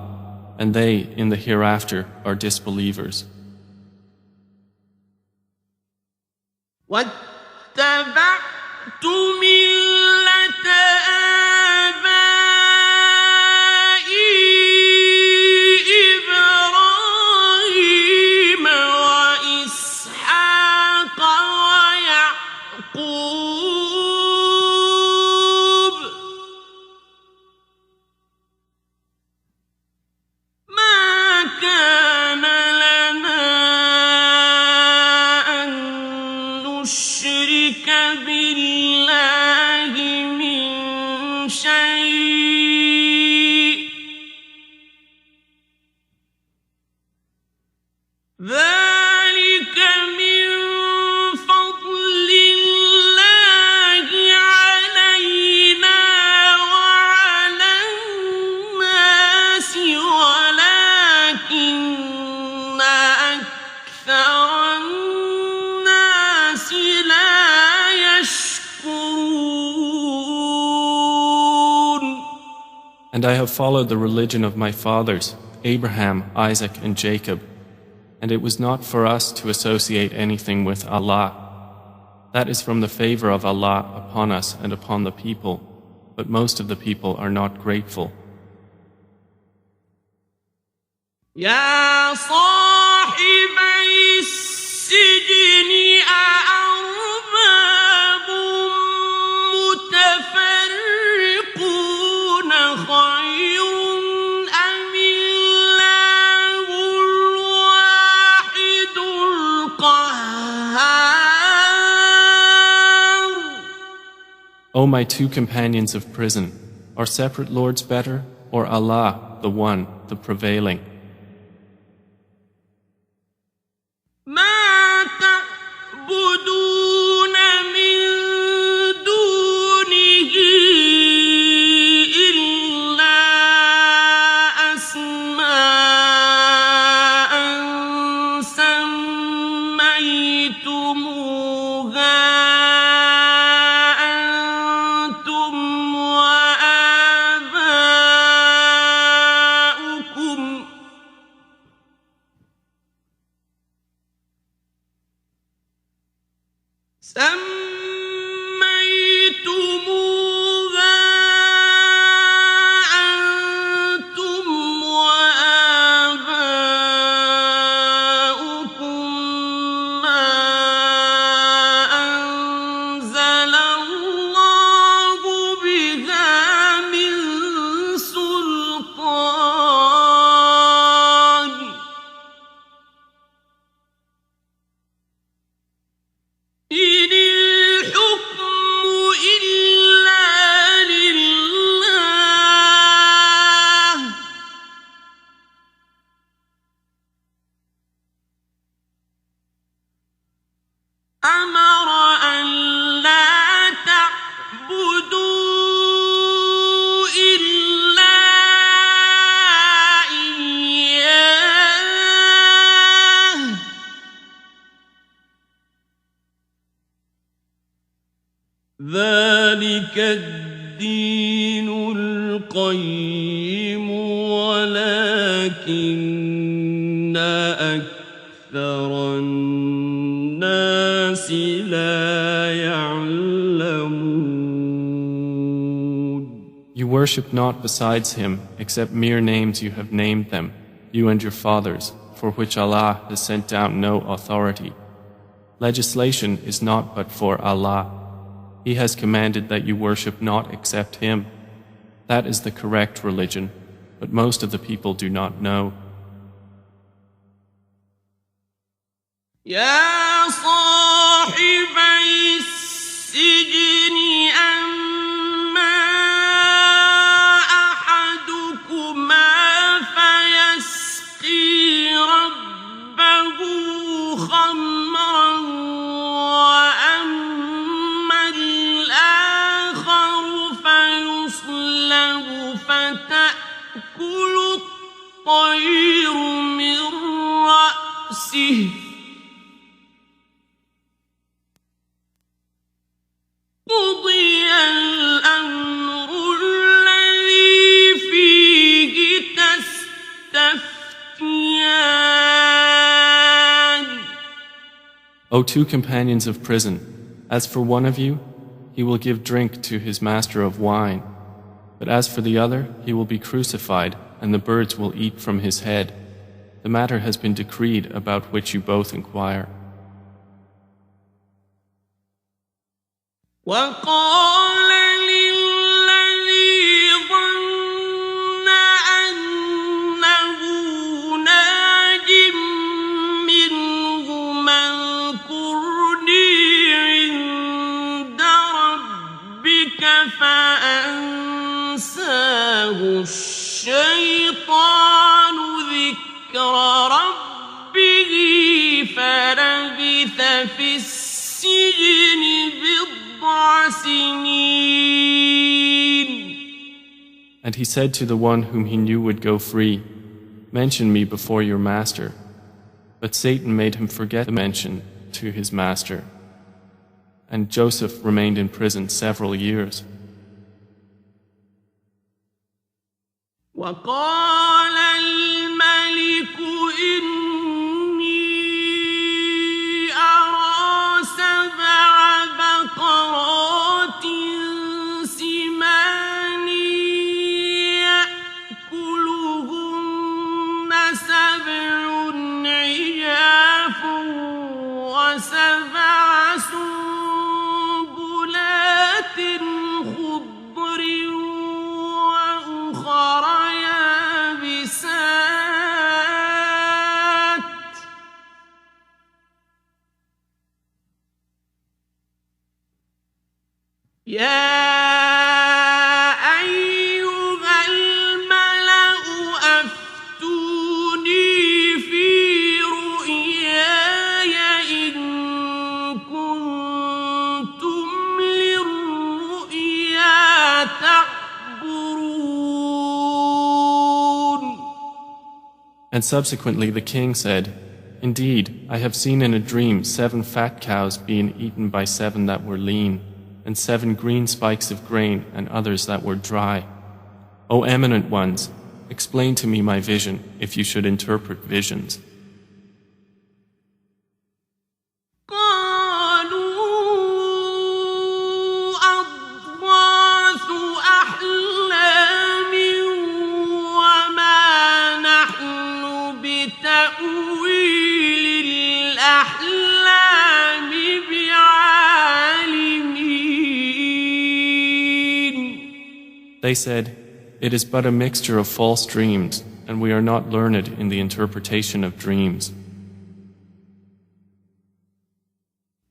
and they, in the hereafter, are disbelievers." واتبعت ملة آبائي إبراهيم وإسحاق ويعقوب ما كان لنا أن نشرك بالله من شيء ذلك من فضل الله علينا وعلى الناس ولكن أكثر الناس لا يشكرون. And I have followed the religion of my fathers, Abraham, Isaac, and Jacob, and it was not for us to associate anything with Allah. That is from the favor of Allah upon us and upon the people, but most of the people are not grateful. يا صاحبي السجن أأرباب متفرقون خير أم الله الواحد القهار. O my two companions of prison, are separate lords better, or Allah, the one, the prevailing? ما تعبدون من دونه إلا أسماء سميتموها أنتم وآباؤكم ما أنزل الله بها من سلطان إن الحكم إلا لله أمر أن لا تعبدوا ذلك الدين القيم ولكن أكثر الناس لا يعلمون. You worship not besides him except mere names you have named them, you and your fathers, for which Allah has sent down no authority. Legislation is not but for Allah. He has commanded that you worship not except Him. That is the correct religion, but most of the people do not know. يا صاحبي السجن أما أحدكما فيسقي ربه خمرا وأما الآخر فيصلب فتأكل الطير من رأسه قضي الأمر الذي فيه تستفتيان. O two companions of prison, as for one of you, he will give drink to his master of wine, but as for the other, he will be crucified, and the birds will eat from his head. The matter has been decreed about which you both inquire. وقال للذي ظن أنه ناج منهما اذكرني عند ربك فأنساه الشيطان ذكر ربه فلبث في السجن And he said to the one whom he knew would go free, "Mention me before your master." But Satan made him forget the mention to his master. And Joseph remained in prison several years. وقال الملك إني أرى سبع بقرات سمان يأكلهن سبع عجاف وسبع سنبلات خضر وأخر يابسات يا أيها الملأ أفتوني في رؤياي إن كنتم للرؤيا تعبرون. And subsequently the king said, "Indeed, I have seen in a dream 7 fat cows being eaten by 7 that were lean, and 7 green spikes of grain and others that were dry. O eminent ones, explain to me my vision if you should interpret visions." They said, "It is but a mixture of false dreams, and we are not learned in the interpretation of dreams."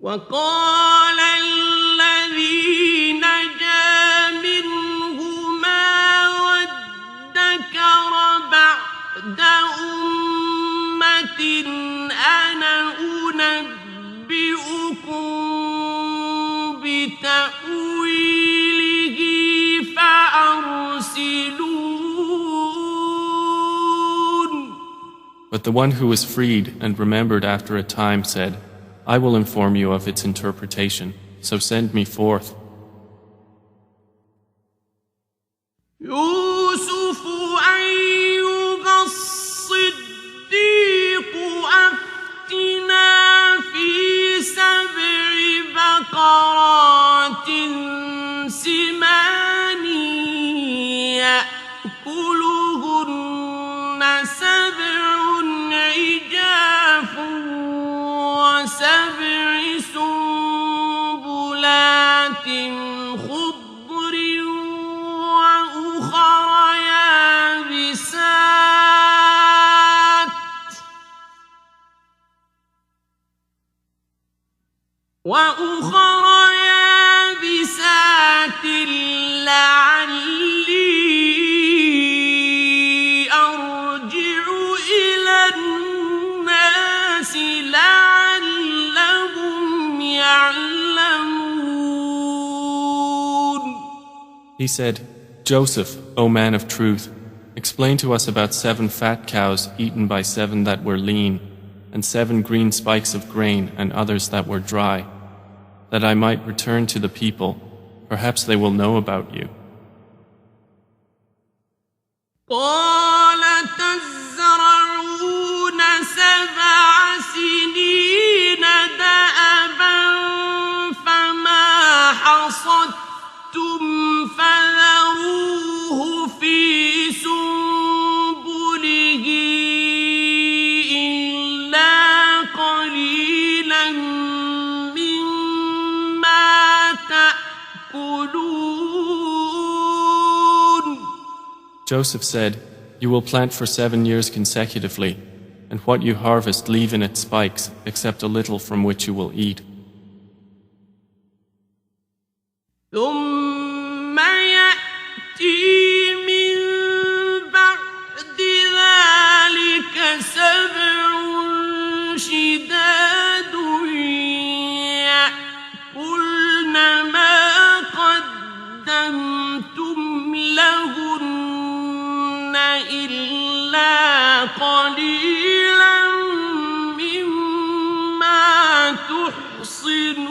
وقال الذي نجا منهما وادكر بعد أمة أنا أنبئكم بتأويله فأرسلون. But the one who was freed and remembered after a time said, "I will inform you of its interpretation, so send me forth." وسبع سنبلات خضر وأخر يابسات لعلي أرجع إلى الناس لعلهم يعلمون. He said, Joseph, O man of truth, explain to us about 7 fat cows eaten by 7 that were lean, and 7 green spikes of grain and others that were dry, that I might return to the people. Perhaps they will know about you. قال تزرعون 7 سنين دأبا فما حصدتم فذروه في سنبله إلا قليلا مما تأكلون. Joseph said, You will plant for 7 years consecutively, and what you harvest leave in its spikes, except a little from which you will eat. ثم يأتي من بعد ذلك 7 شداد يأكلن ما قدمتم لهن إلا قليلا مما تحصنون.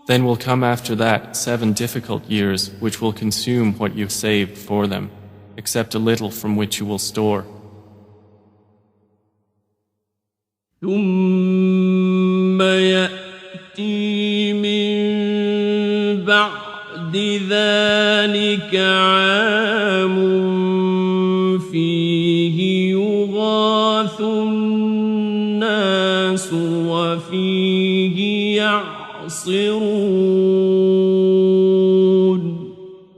Then will come after that 7 difficult years which will consume what you've saved for them, except a little from which you will store. ثم يأتي من بعد ذلك عام فيه يغاث الناس وفيه يعصرون.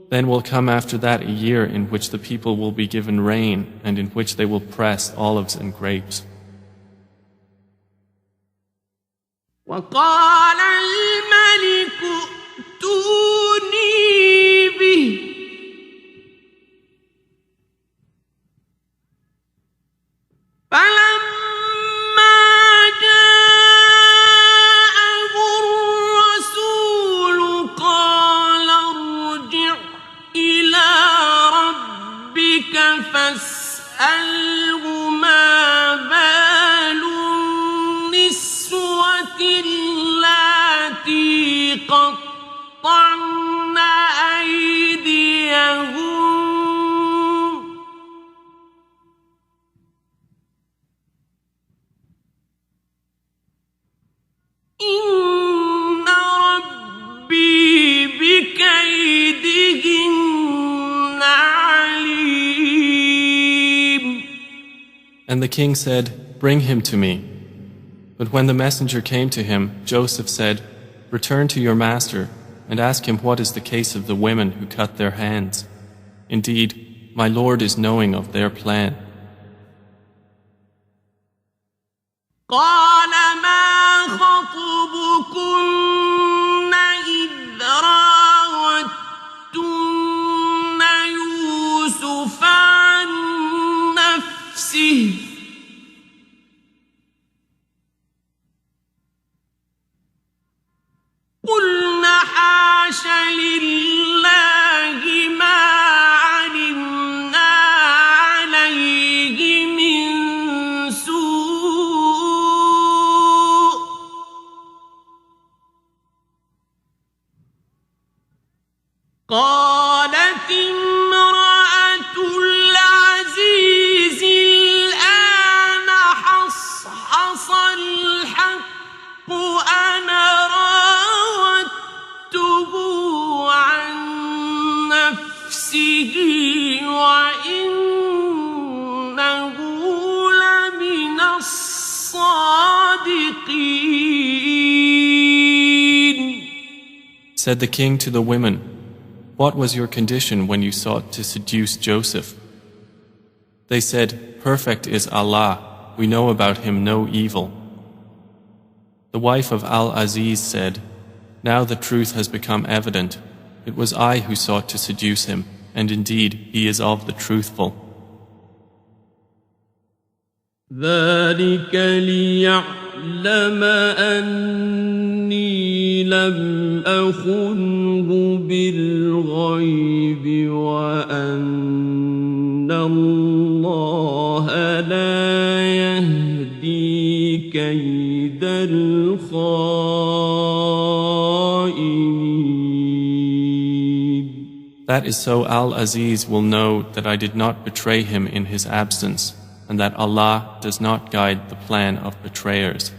Then will come after that a year in which the people will be given rain and in which they will press olives and grapes. وقال الملك ائتوني به فلما جاءه الرسول قال ارجع إلى ربك فاسأله ما بال النسوة اللاتي قطعن أيديهن إن ربي بكيدهن عليم. And the king said, Bring him to me. But when the messenger came to him, Joseph said, Return to your master and ask him what is the case of the women who cut their hands. Indeed, my Lord is knowing of their plan. قال ما خطبكن إذ راوتن يوسف عن نفسه قلنا حاش لله ما علمنا عليه من سوء Said the king to the women, "What was your condition when you sought to seduce Joseph?" They said, "Perfect is Allah, we know about him no evil." The wife of Al-Aziz said, "Now the truth has become evident. It was I who sought to seduce him, and indeed he is of the truthful." ذلك ليعلم أني لم أخنه بالغيب وأن الله لا يهدي كيد الخائنين. That is so Al-Aziz will know that I did not betray him in his absence, and that Allah does not guide the plan of betrayers.